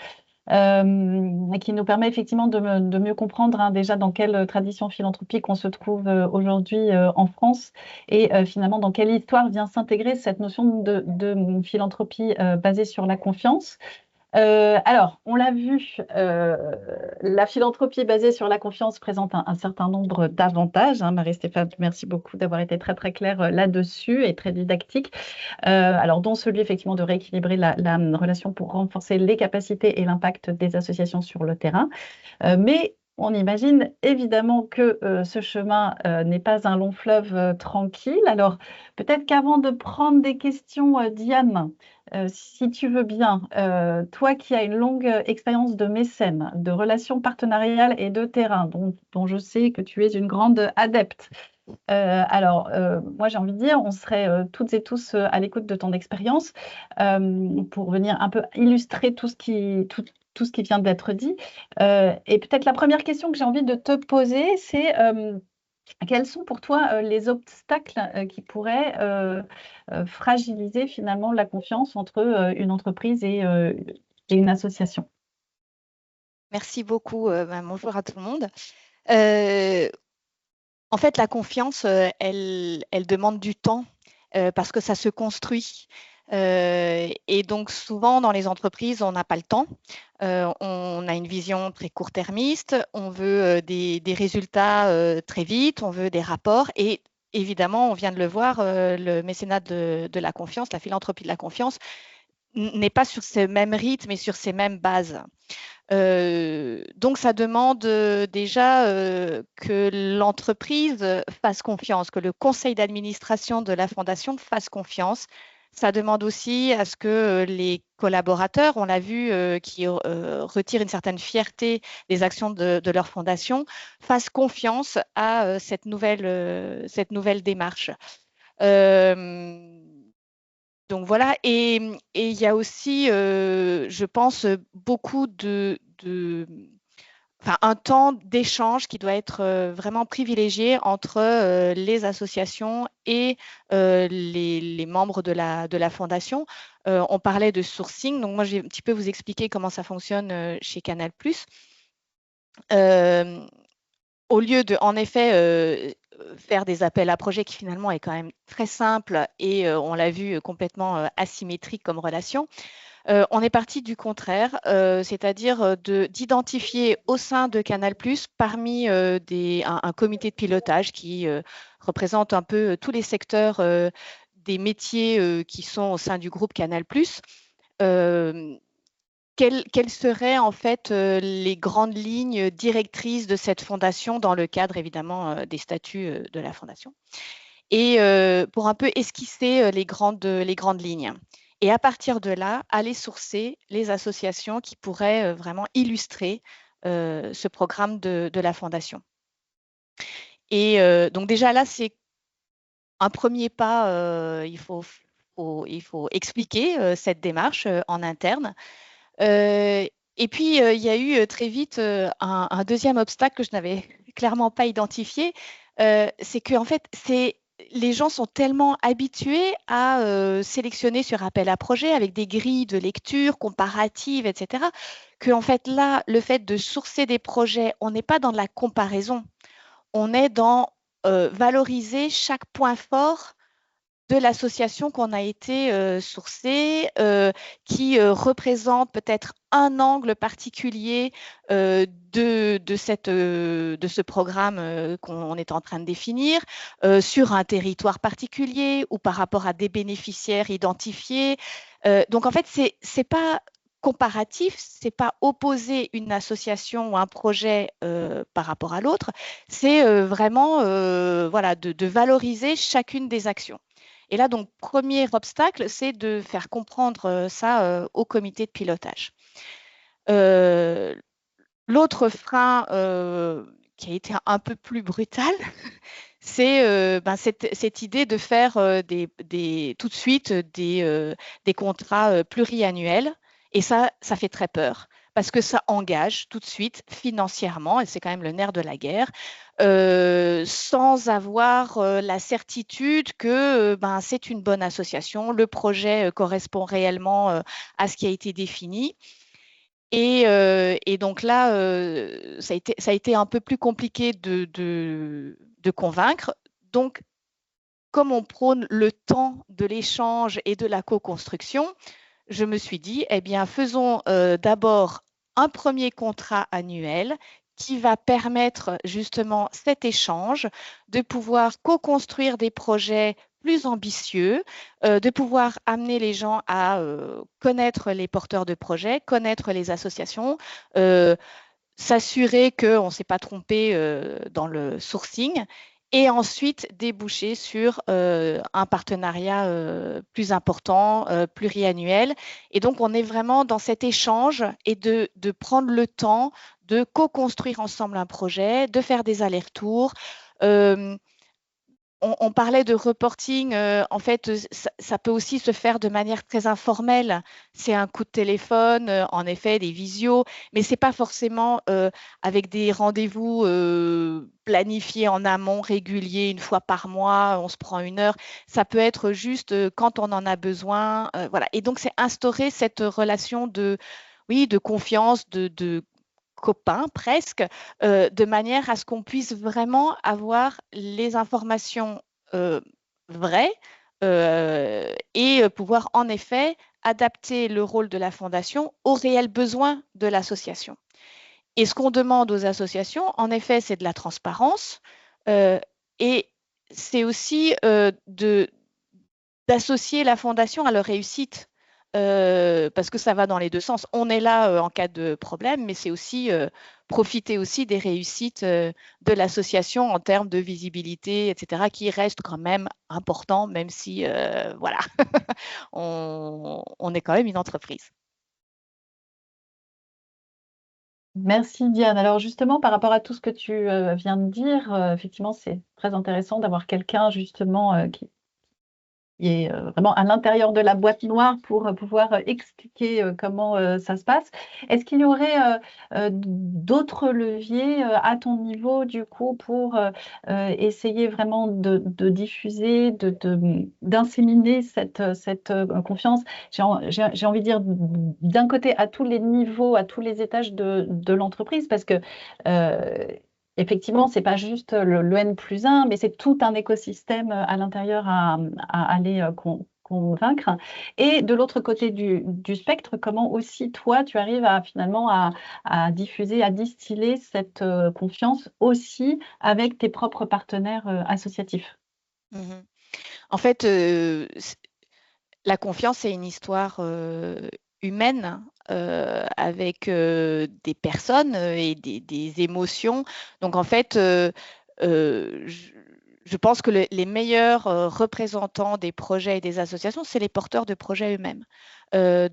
qui nous permet effectivement de mieux comprendre hein, déjà dans quelle tradition philanthropique on se trouve aujourd'hui en France et finalement dans quelle histoire vient s'intégrer cette notion de philanthropie basée sur la confiance. Alors, on l'a vu, la philanthropie basée sur la confiance présente un certain nombre d'avantages. Hein. Marie-Stéphane, merci beaucoup d'avoir été très très claire là-dessus et très didactique. Alors, dont celui effectivement de rééquilibrer la relation pour renforcer les capacités et l'impact des associations sur le terrain. Mais on imagine évidemment que ce chemin n'est pas un long fleuve tranquille. Alors, peut-être qu'avant de prendre des questions, Diane, si tu veux bien, toi qui as une longue expérience de mécène, de relations partenariales et de terrain, dont je sais que tu es une grande adepte. Moi j'ai envie de dire, on serait toutes et tous à l'écoute de ton expérience pour venir un peu illustrer tout ce qui vient d'être dit. Et peut-être la première question que j'ai envie de te poser, c'est quels sont pour toi les obstacles qui pourraient fragiliser finalement la confiance entre une entreprise et une association? Merci beaucoup. Bonjour à tout le monde. En fait, la confiance, elle demande du temps parce que ça se construit. Et donc, souvent, dans les entreprises, on n'a pas le temps. On a une vision très court-termiste. On veut des résultats très vite. On veut des rapports. Et évidemment, on vient de le voir, le mécénat de la confiance, la philanthropie de la confiance, n'est pas sur ce même rythme et sur ces mêmes bases. Donc, ça demande déjà que l'entreprise fasse confiance, que le conseil d'administration de la fondation fasse confiance. Ça demande aussi à ce que les collaborateurs, on l'a vu, qui retirent une certaine fierté des actions de leur fondation, fassent confiance à cette nouvelle démarche. Donc voilà, et il y a aussi, je pense, beaucoup un temps d'échange qui doit être vraiment privilégié entre les associations et les membres de la fondation. On parlait de sourcing, donc moi je vais un petit peu vous expliquer comment ça fonctionne chez Canal+. Au lieu de, en effet, faire des appels à projets qui finalement est quand même très simple et on l'a vu complètement asymétrique comme relation, on est parti du contraire, c'est-à-dire d'identifier au sein de Canal+, parmi un comité de pilotage qui représente un peu tous les secteurs des métiers qui sont au sein du groupe Canal+, quelles seraient en fait les grandes lignes directrices de cette fondation dans le cadre évidemment des statuts de la fondation, et pour un peu esquisser les grandes lignes. Et à partir de là, aller sourcer les associations qui pourraient vraiment illustrer ce programme de la fondation. Et donc déjà là, c'est un premier pas, il faut il faut expliquer cette démarche en interne. Et puis, il y a eu très vite un deuxième obstacle que je n'avais clairement pas identifié. C'est qu'en fait, les gens sont tellement habitués à sélectionner sur appel à projet avec des grilles de lecture comparatives, etc., qu'en fait, là, le fait de sourcer des projets, on n'est pas dans de la comparaison, on est dans valoriser chaque point fort de l'association qu'on a été sourcée, qui représente peut-être un angle particulier de ce programme qu'on est en train de définir, sur un territoire particulier ou par rapport à des bénéficiaires identifiés. Donc en fait, c'est pas comparatif, c'est pas opposer une association ou un projet par rapport à l'autre, c'est vraiment voilà, de valoriser chacune des actions. Et là, donc, premier obstacle, c'est de faire comprendre ça au comité de pilotage. L'autre frein qui a été un peu plus brutal, c'est cette idée de faire tout de suite des contrats pluriannuels. Et ça fait très peur parce que ça engage tout de suite financièrement, et c'est quand même le nerf de la guerre, sans avoir la certitude que c'est une bonne association, le projet correspond réellement à ce qui a été défini. Et donc là, ça a été un peu plus compliqué de convaincre. Donc, comme on prône le temps de l'échange et de la co-construction, je me suis dit, eh bien, faisons d'abord un premier contrat annuel qui va permettre justement cet échange, de pouvoir co-construire des projets plus ambitieux, de pouvoir amener les gens à connaître les porteurs de projets, connaître les associations, s'assurer qu'on ne s'est pas trompé dans le sourcing, et ensuite déboucher sur un partenariat plus important, pluriannuel. Et donc, on est vraiment dans cet échange et de prendre le temps de co-construire ensemble un projet, de faire des allers-retours. On parlait de reporting, en fait, ça peut aussi se faire de manière très informelle. C'est un coup de téléphone, en effet, des visios, mais ce n'est pas forcément avec des rendez-vous planifiés en amont, réguliers, une fois par mois, on se prend 1 heure. Ça peut être juste quand on en a besoin. Voilà. Et donc, c'est instaurer cette relation de confiance, de copains presque, de manière à ce qu'on puisse vraiment avoir les informations vraies et pouvoir en effet adapter le rôle de la fondation aux réels besoins de l'association. Et ce qu'on demande aux associations, en effet, c'est de la transparence et c'est aussi d'associer la fondation à leur réussite. Parce que ça va dans les deux sens. On est là en cas de problème, mais c'est aussi profiter aussi des réussites de l'association en termes de visibilité, etc., qui restent quand même importants, même si, voilà, on est quand même une entreprise. Merci Diane. Alors justement, par rapport à tout ce que tu viens de dire, effectivement, c'est très intéressant d'avoir quelqu'un justement qui est vraiment à l'intérieur de la boîte noire pour pouvoir expliquer comment ça se passe. Est-ce qu'il y aurait d'autres leviers à ton niveau, du coup, pour essayer vraiment de diffuser, d'inséminer cette confiance? J'ai envie de dire, d'un côté, à tous les niveaux, à tous les étages de l'entreprise, parce que effectivement, ce n'est pas juste le N+1, mais c'est tout un écosystème à l'intérieur à aller convaincre. Et de l'autre côté du spectre, comment aussi toi, tu arrives finalement à diffuser, à distiller cette confiance aussi avec tes propres partenaires associatifs? En fait, la confiance, c'est une histoire humaine avec des personnes et des émotions. Donc, en fait, je pense que les meilleurs représentants des projets et des associations, c'est les porteurs de projets eux-mêmes.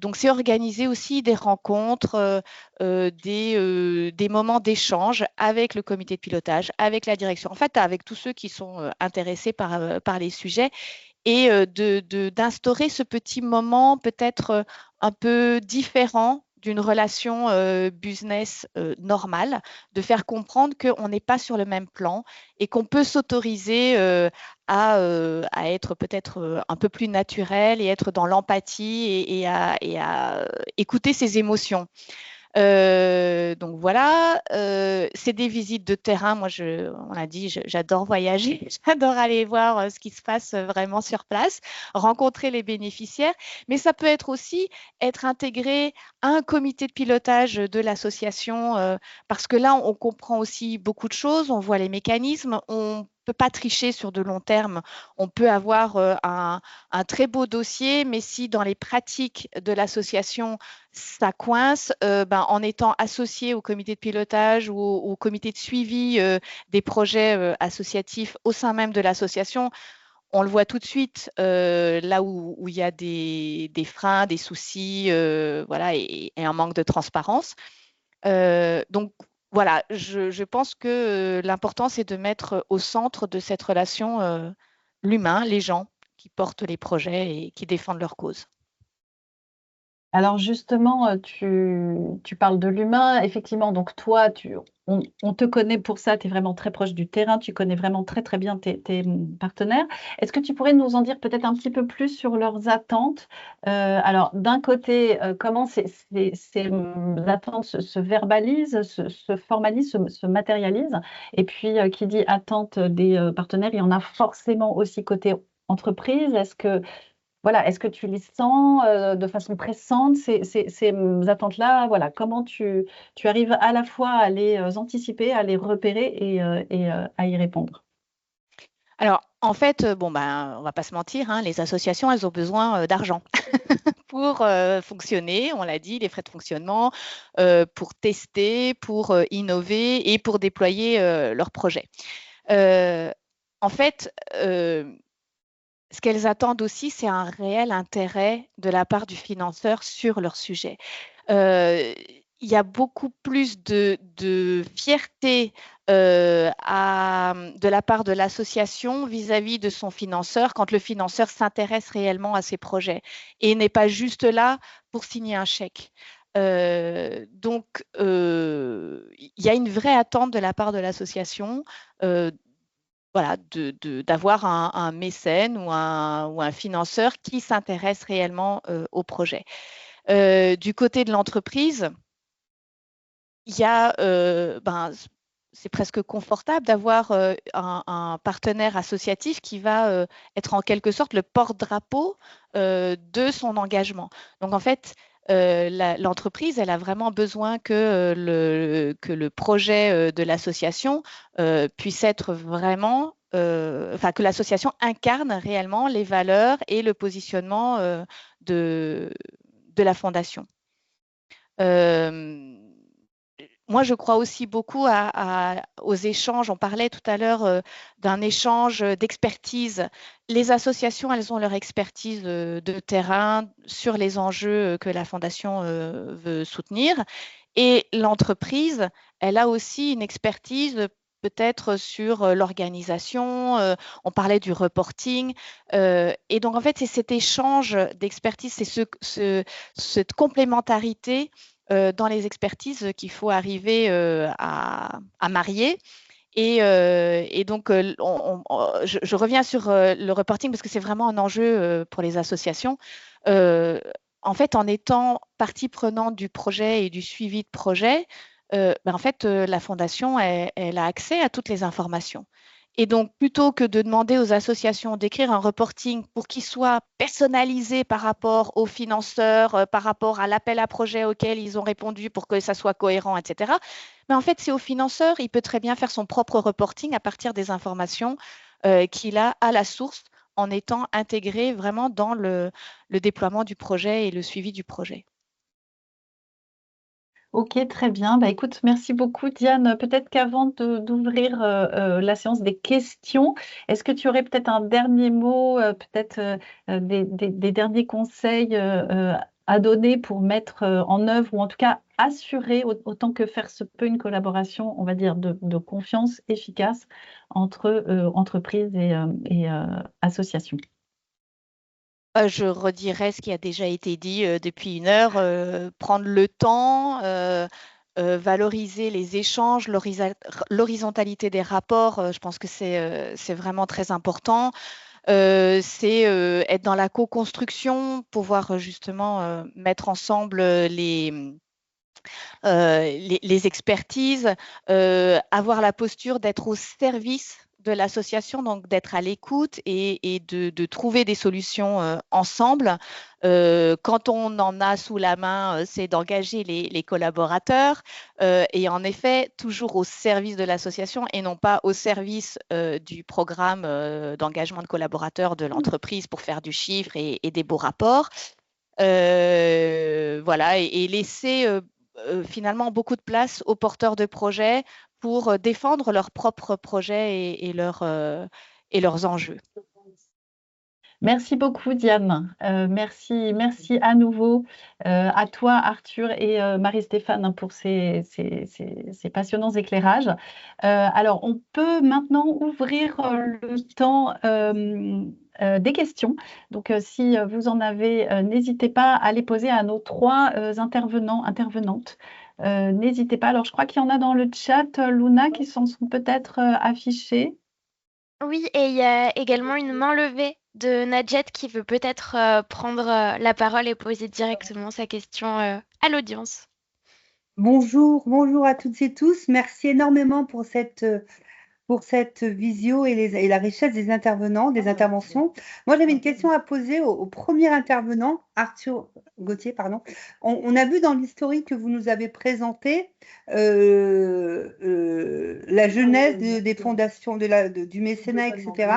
Donc, c'est organiser aussi des rencontres, des moments d'échange avec le comité de pilotage, avec la direction, en fait, avec tous ceux qui sont intéressés par les sujets. et d'instaurer ce petit moment peut-être un peu différent d'une relation business normale, de faire comprendre qu'on n'est pas sur le même plan et qu'on peut s'autoriser à être peut-être un peu plus naturel et être dans l'empathie et à écouter ses émotions. Donc voilà, c'est des visites de terrain. Moi, on l'a dit, j'adore voyager, j'adore aller voir ce qui se passe vraiment sur place, rencontrer les bénéficiaires, mais ça peut être aussi être intégré à un comité de pilotage de l'association, parce que là, on comprend aussi beaucoup de choses, on voit les mécanismes, on peut pas tricher sur de long terme. On peut avoir un très beau dossier, mais si dans les pratiques de l'association, ça coince, en étant associé au comité de pilotage ou au comité de suivi des projets associatifs au sein même de l'association, on le voit tout de suite là où il y a des freins, des soucis, voilà, et un manque de transparence. Donc voilà, je pense que l'important, c'est de mettre au centre de cette relation l'humain, les gens qui portent les projets et qui défendent leur cause. Alors justement, tu parles de l'humain. Effectivement, donc toi, on te connaît pour ça, tu es vraiment très proche du terrain, tu connais vraiment très très bien tes partenaires. Est-ce que tu pourrais nous en dire peut-être un petit peu plus sur leurs attentes? Alors d'un côté, comment ces attentes se verbalisent, se formalisent, se matérialisent? Et puis, qui dit attente des partenaires, il y en a forcément aussi côté entreprise. Est-ce que tu les sens de façon pressante, ces attentes-là? Voilà, comment tu arrives à la fois à les anticiper, à les repérer et à y répondre? Alors, en fait, on va pas se mentir, hein, les associations, elles ont besoin d'argent pour fonctionner, on l'a dit, les frais de fonctionnement, pour tester, pour innover et pour déployer leurs projets. En fait, ce qu'elles attendent aussi, c'est un réel intérêt de la part du financeur sur leur sujet. Il y a beaucoup plus de fierté de la part de l'association vis-à-vis de son financeur quand le financeur s'intéresse réellement à ses projets et n'est pas juste là pour signer un chèque. Donc, il y a une vraie attente de la part de l'association voilà, d'avoir un mécène ou un financeur qui s'intéresse réellement au projet. Du côté de l'entreprise, il y a, c'est presque confortable d'avoir un partenaire associatif qui va être en quelque sorte le porte-drapeau de son engagement. Donc en fait, l'entreprise, elle a vraiment besoin que le projet de l'association puisse être vraiment, que l'association incarne réellement les valeurs et le positionnement de la fondation. Moi, je crois aussi beaucoup aux échanges. On parlait tout à l'heure d'un échange d'expertise. Les associations, elles ont leur expertise de terrain sur les enjeux que la Fondation veut soutenir. Et l'entreprise, elle a aussi une expertise peut-être sur l'organisation. On parlait du reporting. Et donc, en fait, c'est cet échange d'expertise, c'est cette complémentarité dans les expertises qu'il faut arriver à marier. Et donc, je reviens sur le reporting parce que c'est vraiment un enjeu pour les associations. En fait, en étant partie prenante du projet et du suivi de projet, en fait, la Fondation, elle a accès à toutes les informations. Et donc, plutôt que de demander aux associations d'écrire un reporting pour qu'il soit personnalisé par rapport aux financeurs, par rapport à l'appel à projet auquel ils ont répondu pour que ça soit cohérent, etc., mais en fait, c'est au financeur, il peut très bien faire son propre reporting à partir des informations qu'il a à la source en étant intégré vraiment dans le déploiement du projet et le suivi du projet. Ok, très bien. Bah, écoute, merci beaucoup, Diane. Peut-être qu'avant d'ouvrir la séance des questions, est-ce que tu aurais peut-être un dernier mot, peut-être des derniers conseils à donner pour mettre en œuvre ou en tout cas assurer autant que faire se peut une collaboration, on va dire, de confiance efficace entre entreprises et associations? Je redirais ce qui a déjà été dit depuis 1 heure, prendre le temps, valoriser les échanges, l'horizontalité des rapports, je pense que c'est vraiment très important. C'est être dans la co-construction, pouvoir justement mettre ensemble les expertises, avoir la posture d'être au service de l'association, donc d'être à l'écoute et de trouver des solutions ensemble. Quand on en a sous la main, c'est d'engager les collaborateurs et en effet, toujours au service de l'association et non pas au service du programme d'engagement de collaborateurs de l'entreprise pour faire du chiffre et des beaux rapports. Voilà, et laisser finalement beaucoup de place aux porteurs de projets pour défendre leurs propres projets et leurs enjeux. Merci beaucoup, Diane. Merci à nouveau à toi, Arthur et Marie-Stéphane, pour ces passionnants éclairages. Alors, on peut maintenant ouvrir le temps des questions. Donc, si vous en avez, n'hésitez pas à les poser à nos 3 intervenantes. N'hésitez pas. Alors, je crois qu'il y en a dans le chat, Luna, qui s'en sont peut-être affichées. Oui, et il y a également une main levée de Nadjet qui veut peut-être prendre la parole et poser directement sa question à l'audience. Bonjour à toutes et tous. Merci énormément pour cette visio et la richesse des interventions. Moi, j'avais une question à poser au premier intervenant, Arthur Gauthier, pardon. On a vu dans l'historique que vous nous avez présenté la genèse des fondations du mécénat, etc.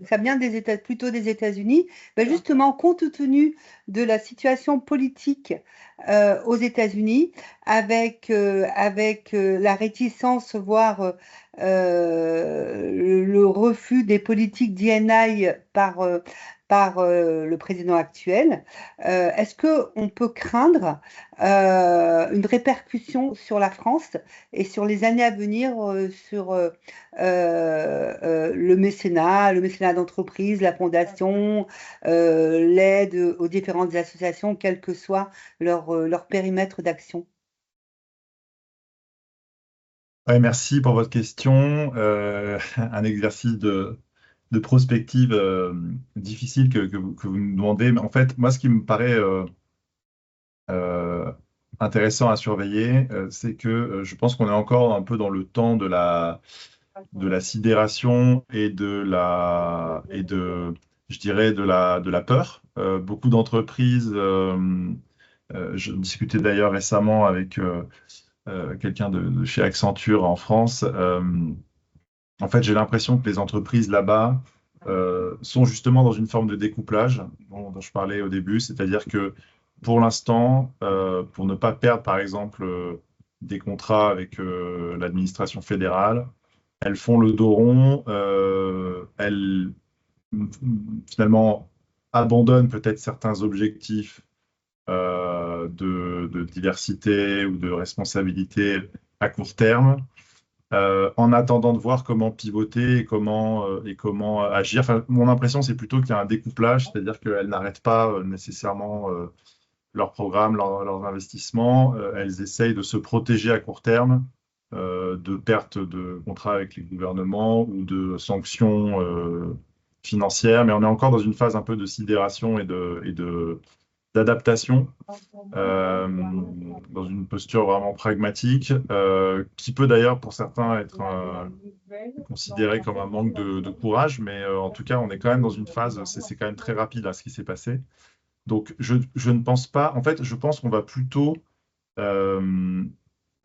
Ça vient plutôt des États-Unis. Ben justement, compte tenu de la situation politique aux États-Unis, avec la réticence, voire le refus des politiques D&I par le président actuel, est-ce qu'on peut craindre une répercussion sur la France et sur les années à venir sur le mécénat d'entreprise, la fondation, l'aide aux différentes associations, quel que soit leur périmètre d'action? Ouais, merci pour votre question. Un exercice de prospective difficile que vous me demandez. Mais en fait, moi, ce qui me paraît intéressant à surveiller, c'est que je pense qu'on est encore un peu dans le temps de la sidération et je dirais, de la peur. Beaucoup d'entreprises, je discutais d'ailleurs récemment avec quelqu'un de chez Accenture en France. En fait, j'ai l'impression que les entreprises là-bas sont justement dans une forme de découplage dont je parlais au début, c'est-à-dire que pour l'instant, pour ne pas perdre par exemple des contrats avec l'administration fédérale, elles font le dos rond, elles finalement abandonnent peut-être certains objectifs de diversité ou de responsabilité à court terme, en attendant de voir comment pivoter et comment agir. Enfin, mon impression, c'est plutôt qu'il y a un découplage, c'est-à-dire qu'elles n'arrêtent pas nécessairement leur programme, leurs investissements. Elles essayent de se protéger à court terme de pertes de contrats avec les gouvernements ou de sanctions financières, mais on est encore dans une phase un peu de sidération et d'adaptation, dans une posture vraiment pragmatique, qui peut d'ailleurs pour certains être considéré comme un manque de courage, mais en tout cas, on est quand même dans une phase, c'est quand même très rapide à ce qui s'est passé. Donc, je ne pense pas, en fait, je pense qu'on va plutôt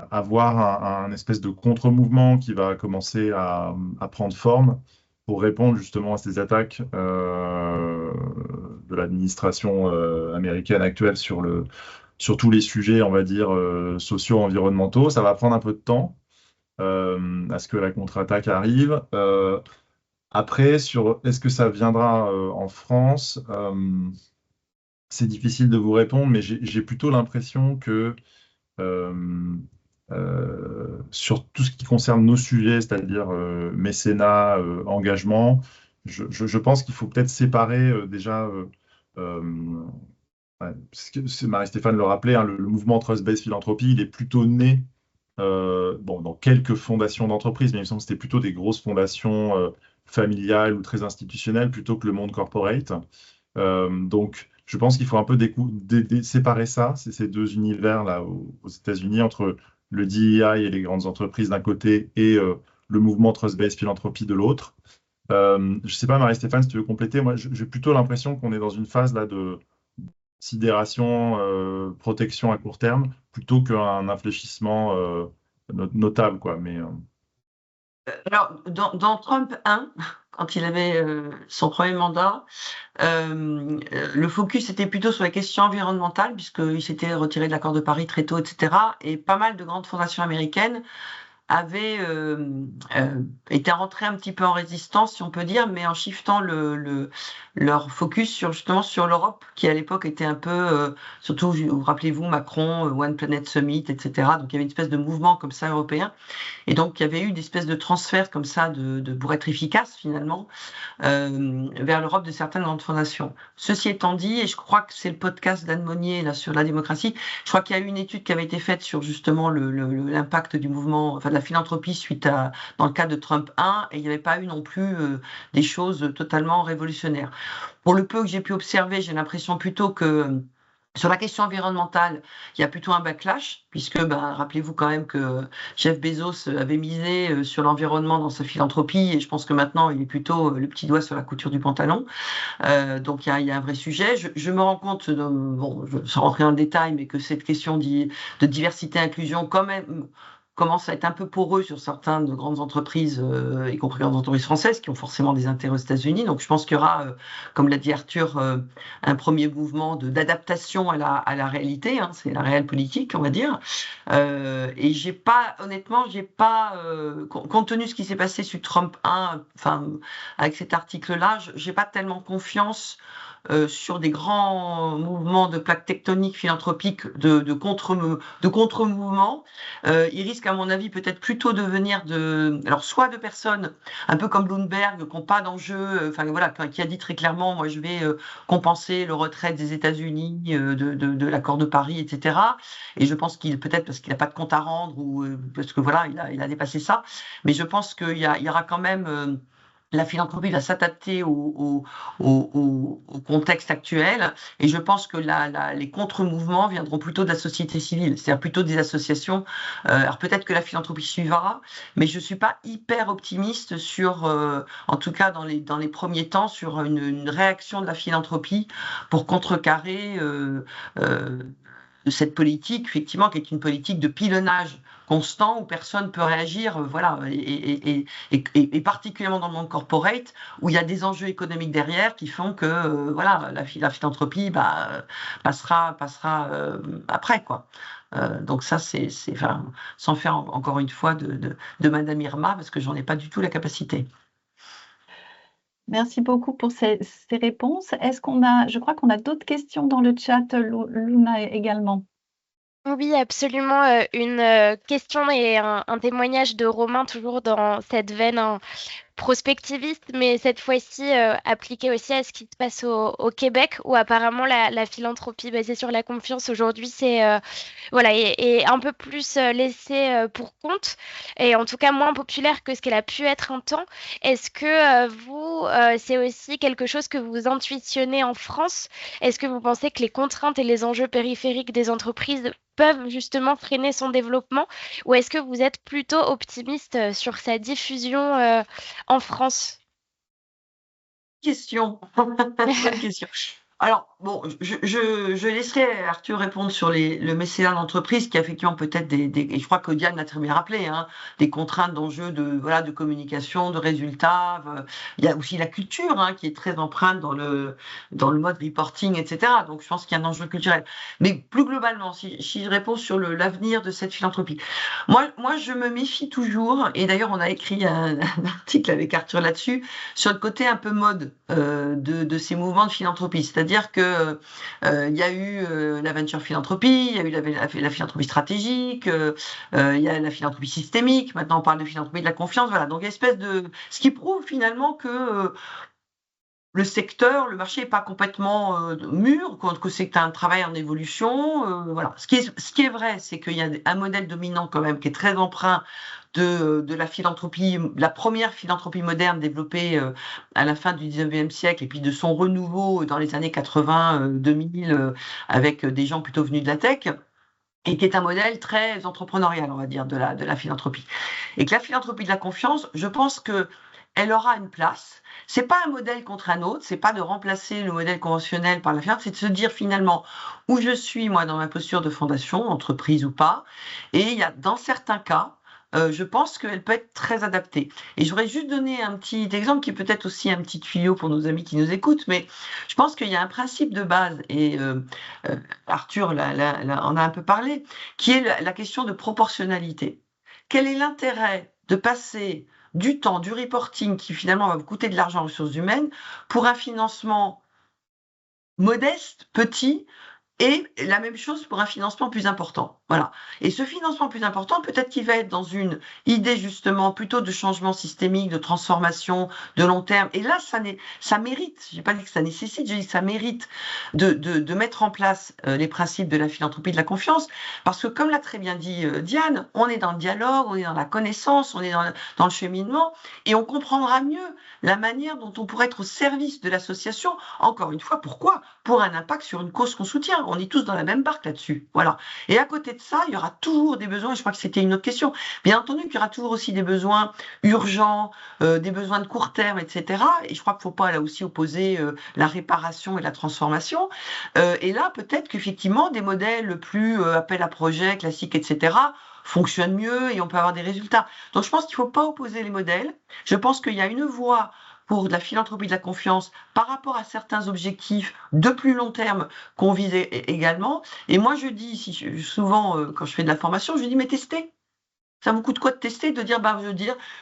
avoir un espèce de contre-mouvement qui va commencer à prendre forme pour répondre justement à ces attaques de l'administration américaine actuelle sur tous les sujets, on va dire, sociaux, environnementaux. Ça va prendre un peu de temps à ce que la contre-attaque arrive. Après, est-ce que ça viendra en France? C'est difficile de vous répondre, mais j'ai plutôt l'impression que sur tout ce qui concerne nos sujets, c'est-à-dire mécénat, engagement, je pense qu'il faut peut-être séparer déjà Marie-Stéphane le rappelait, hein, le mouvement Trust-Based Philanthropy, il est plutôt né dans quelques fondations d'entreprises, mais il me semble que c'était plutôt des grosses fondations familiales ou très institutionnelles plutôt que le monde corporate. Donc, je pense qu'il faut un peu séparer ça, ces deux univers-là aux États-Unis, entre le DEI et les grandes entreprises d'un côté et le mouvement Trust-Based Philanthropy de l'autre. Je ne sais pas, Marie-Stéphane, si tu veux compléter. Moi, j'ai plutôt l'impression qu'on est dans une phase là de sidération, protection à court terme, plutôt qu'un infléchissement notable, quoi. Mais Alors, dans Trump 1, quand il avait son premier mandat, le focus était plutôt sur les questions environnementales, puisqu'il s'était retiré de l'accord de Paris très tôt, etc. Et pas mal de grandes fondations américaines avaient été rentrées un petit peu en résistance, si on peut dire, mais en shiftant leur focus justement sur l'Europe, qui à l'époque était un peu, surtout, vous rappelez-vous, Macron, One Planet Summit, etc. Donc il y avait une espèce de mouvement comme ça européen. Et donc il y avait eu une espèce de transfert comme ça pour être efficace finalement vers l'Europe de certaines grandes fondations. Ceci étant dit, et je crois que c'est le podcast d'Anne Monnier là sur la démocratie, je crois qu'il y a eu une étude qui avait été faite sur justement l'impact du mouvement, enfin de la philanthropie dans le cas de Trump 1, et il n'y avait pas eu non plus des choses totalement révolutionnaires. Pour le peu que j'ai pu observer, j'ai l'impression plutôt que sur la question environnementale, il y a plutôt un backlash, puisque rappelez-vous quand même que Jeff Bezos avait misé sur l'environnement dans sa philanthropie, et je pense que maintenant il est plutôt le petit doigt sur la couture du pantalon. Donc il y a un vrai sujet. Je me rends compte, sans rentrer dans le détail, mais que cette question de diversité et inclusion quand même commence à être un peu poreux sur certaines de grandes entreprises, y compris grandes entreprises françaises, qui ont forcément des intérêts aux États-Unis. Donc je pense qu'il y aura, comme l'a dit Arthur, un premier mouvement d'adaptation à la réalité, hein, c'est la réelle politique, on va dire. Et honnêtement, compte tenu de ce qui s'est passé sur Trump 1, enfin, avec cet article-là, j'ai pas tellement confiance sur des grands mouvements de plaques tectoniques philanthropiques de contre-mouvements. Ils risquent, à mon avis, peut-être plutôt de venir soit de personnes un peu comme Bloomberg, qui n'ont pas d'enjeu, qui a dit très clairement, moi je vais compenser le retrait des États-Unis de l'accord de Paris, etc. Et je pense peut-être parce qu'il n'a pas de compte à rendre ou parce que voilà, il a dépassé ça. Mais je pense qu'il y aura quand même la philanthropie va s'adapter au contexte actuel, et je pense que les contre-mouvements viendront plutôt de la société civile, c'est-à-dire plutôt des associations. Alors peut-être que la philanthropie suivra, mais je suis pas hyper optimiste sur, en tout cas dans les premiers temps, sur une réaction de la philanthropie pour contrecarrer cette politique, effectivement, qui est une politique de pilonnage constant où personne ne peut réagir, et particulièrement dans le monde corporate où il y a des enjeux économiques derrière qui font que la philanthropie passera après, quoi. Donc ça, sans faire encore une fois de Madame Irma, parce que j'en ai pas du tout la capacité. Merci beaucoup pour ces réponses. Je crois qu'on a d'autres questions dans le chat, Luna également. Oui, absolument. Une question et un témoignage de Romain, toujours dans cette veine prospectiviste, mais cette fois-ci appliquée aussi à ce qui se passe au Québec, où apparemment la philanthropie basée sur la confiance aujourd'hui, c'est est un peu plus laissée pour compte, et en tout cas moins populaire que ce qu'elle a pu être un temps. Est-ce que c'est aussi quelque chose que vous intuitionnez en France? Est-ce que vous pensez que les contraintes et les enjeux périphériques des entreprises peuvent justement freiner son développement, ou est-ce que vous êtes plutôt optimiste sur sa diffusion en France? Question. Bonne question. Alors, bon, je laisserai Arthur répondre sur le mécénat d'entreprise, qui a effectivement peut-être et je crois que Diane l'a très bien rappelé, hein, des contraintes d'enjeux de communication, de résultats. Il y a aussi la culture, hein, qui est très empreinte dans le mode reporting, etc. Donc, je pense qu'il y a un enjeu culturel. Mais plus globalement, si je réponds sur l'avenir de cette philanthropie, moi, je me méfie toujours, et d'ailleurs, on a écrit un article avec Arthur là-dessus, sur le côté un peu mode de ces mouvements de philanthropie. C'est-à-dire que il y a eu la venture philanthropie, il y a eu la philanthropie stratégique, il y a la philanthropie systémique, maintenant on parle de philanthropie de la confiance, voilà. Donc espèce de ce qui prouve finalement que le secteur, le marché n'est pas complètement mûr, que c'est un travail en évolution. Voilà. Ce qui est vrai, c'est qu'il y a un modèle dominant quand même qui est très empreint de la philanthropie, la première philanthropie moderne développée à la fin du 19e siècle, et puis de son renouveau dans les années 80-2000 avec des gens plutôt venus de la tech, et qui est un modèle très entrepreneurial, on va dire, de la philanthropie. Et que la philanthropie de la confiance, je pense que elle aura une place. C'est pas un modèle contre un autre, c'est pas de remplacer le modèle conventionnel par la finance, c'est de se dire finalement où je suis moi dans ma posture de fondation, entreprise ou pas. Et il y a dans certains cas, je pense qu'elle peut être très adaptée. Et je voudrais juste donner un petit exemple qui est peut-être aussi un petit tuyau pour nos amis qui nous écoutent, mais je pense qu'il y a un principe de base, et Arthur en a un peu parlé, qui est la question de proportionnalité. Quel est l'intérêt de passer du temps, du reporting qui finalement va vous coûter de l'argent en ressources humaines pour un financement modeste, petit, et la même chose pour un financement plus important. Voilà. Et ce financement plus important, peut-être qu'il va être dans une idée justement plutôt de changement systémique, de transformation de long terme. Et là, ça mérite, je n'ai pas dit que ça nécessite, j'ai dit que ça mérite de mettre en place les principes de la philanthropie de la confiance. Parce que comme l'a très bien dit Diane, on est dans le dialogue, on est dans la connaissance, on est dans le cheminement, et on comprendra mieux la manière dont on pourrait être au service de l'association. Encore une fois, pourquoi ? Pour un impact sur une cause qu'on soutient. On est tous dans la même barque là-dessus. Voilà. Et à côté de ça, il y aura toujours des besoins, et je crois que c'était une autre question, bien entendu qu'il y aura toujours aussi des besoins urgents, des besoins de court terme, etc. Et je crois qu'il ne faut pas là aussi opposer la réparation et la transformation. Et là, peut-être qu'effectivement, des modèles plus appel à projet, classiques, etc., fonctionnent mieux et on peut avoir des résultats. Donc je pense qu'il ne faut pas opposer les modèles. Je pense qu'il y a une voie pour de la philanthropie de la confiance par rapport à certains objectifs de plus long terme qu'on vise également. Et moi, je dis, souvent, quand je fais de la formation, je dis, mais testez. Ça vous coûte quoi de tester, de dire,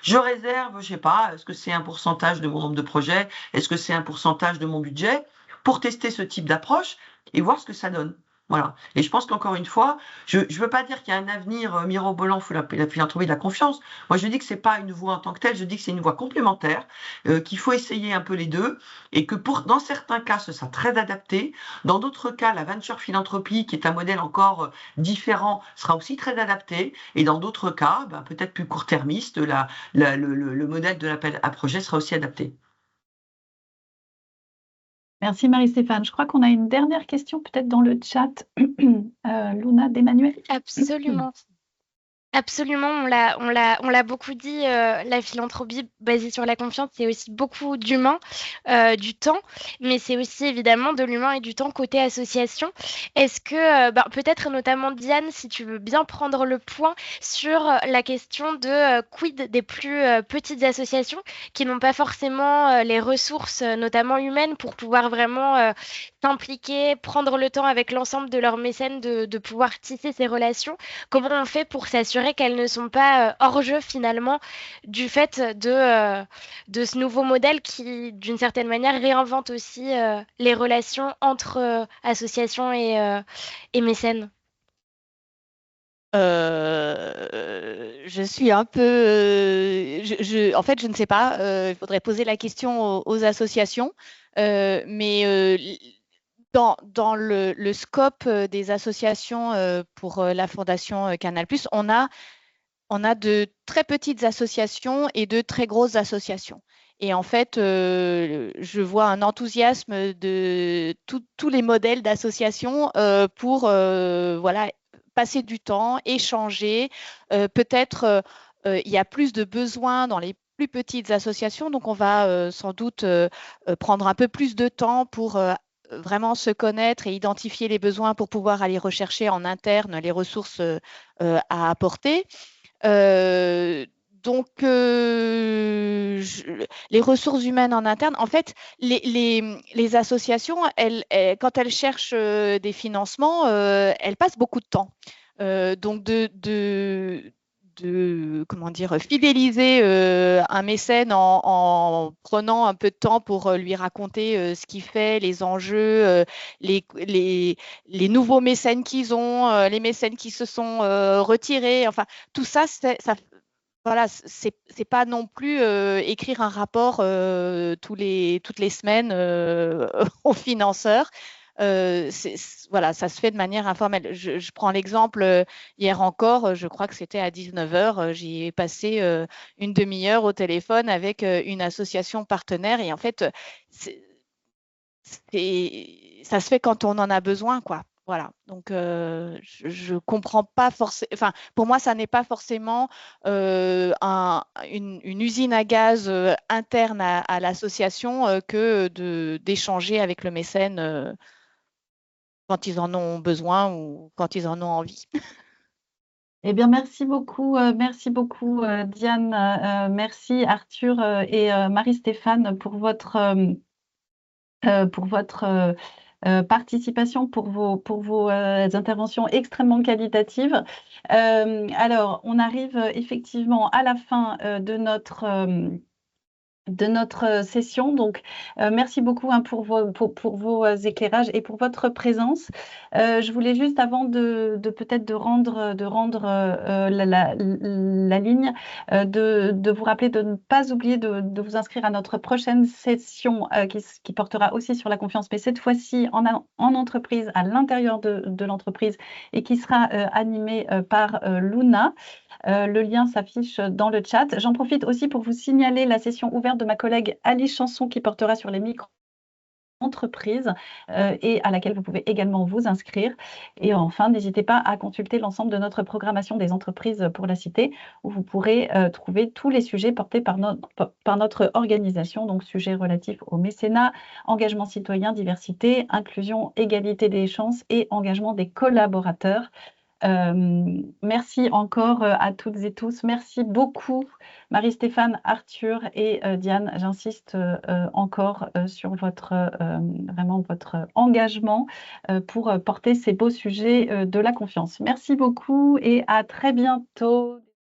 je réserve, je sais pas, est-ce que c'est un pourcentage de mon nombre de projets, est-ce que c'est un pourcentage de mon budget, pour tester ce type d'approche et voir ce que ça donne. Voilà. Et je pense qu'encore une fois, je ne veux pas dire qu'il y a un avenir mirobolant pour la philanthropie de la confiance. Moi, je dis que c'est pas une voie en tant que telle, je dis que c'est une voie complémentaire, qu'il faut essayer un peu les deux, et que dans certains cas, ce sera très adapté. Dans d'autres cas, la venture philanthropie, qui est un modèle encore différent, sera aussi très adapté. Et dans d'autres cas, peut-être plus court-termiste, le modèle de l'appel à projet sera aussi adapté. Merci Marie-Stéphane. Je crois qu'on a une dernière question peut-être dans le chat. Luna d'Emmanuel. Absolument. Absolument, on l'a beaucoup dit, la philanthropie basée sur la confiance, c'est aussi beaucoup d'humain, du temps, mais c'est aussi évidemment de l'humain et du temps côté association. Est-ce que, peut-être notamment Diane, si tu veux bien prendre le point sur la question de quid des plus petites associations qui n'ont pas forcément les ressources, notamment humaines, pour pouvoir vraiment s'impliquer, prendre le temps avec l'ensemble de leurs mécènes de pouvoir tisser ces relations. Comment on fait pour s'assurer qu'elles ne sont pas hors jeu finalement du fait de ce nouveau modèle qui, d'une certaine manière, réinvente aussi les relations entre associations et mécènes? Je suis un peu. En fait, je ne sais pas. Il faudrait poser la question aux associations. Mais dans le scope des associations pour la Fondation Canal+, on a de très petites associations et de très grosses associations. Et en fait, je vois un enthousiasme de tous les modèles d'associations pour passer du temps, échanger. Peut-être il y a plus de besoins dans les plus petites associations, donc on va sans doute prendre un peu plus de temps pour vraiment se connaître et identifier les besoins pour pouvoir aller rechercher en interne les ressources à apporter. Donc, les ressources humaines en interne, en fait, les associations, quand elles cherchent des financements, elles passent beaucoup de temps. Donc, comment dire, fidéliser un mécène en prenant un peu de temps pour lui raconter ce qu'il fait, les enjeux, les nouveaux mécènes qu'ils ont, les mécènes qui se sont retirés, enfin tout ça, voilà, c'est pas non plus écrire un rapport toutes les semaines aux financeurs. Voilà, ça se fait de manière informelle. Je prends l'exemple, hier encore, je crois que c'était à 19h, j'y ai passé une demi-heure au téléphone avec une association partenaire et en fait, ça se fait quand on en a besoin, quoi. Voilà, donc je comprends pas forcément. Enfin, pour moi, ça n'est pas forcément une usine à gaz interne à l'association que d'échanger avec le mécène quand ils en ont besoin ou quand ils en ont envie. Eh bien, merci beaucoup, Diane, merci Arthur et Marie-Stéphane pour votre participation, pour vos interventions extrêmement qualitatives. Alors, on arrive effectivement à la fin de notre session. Donc, merci beaucoup pour vos éclairages et pour votre présence. Je voulais juste, avant de rendre la ligne, de vous rappeler de ne pas oublier de vous inscrire à notre prochaine session qui portera aussi sur la confiance, mais cette fois-ci en entreprise, à l'intérieur de l'entreprise, et qui sera animée par Luna. Le lien s'affiche dans le chat. J'en profite aussi pour vous signaler la session ouverte de ma collègue Alice Chanson qui portera sur les micro-entreprises et à laquelle vous pouvez également vous inscrire. Et enfin, n'hésitez pas à consulter l'ensemble de notre programmation des entreprises pour la cité, où vous pourrez trouver tous les sujets portés par notre organisation, donc sujets relatifs au mécénat, engagement citoyen, diversité, inclusion, égalité des chances et engagement des collaborateurs. Merci encore à toutes et tous. Merci beaucoup Marie-Stéphane, Arthur et Diane. J'insiste encore sur vraiment votre engagement pour porter ces beaux sujets de la confiance. Merci beaucoup et à très bientôt.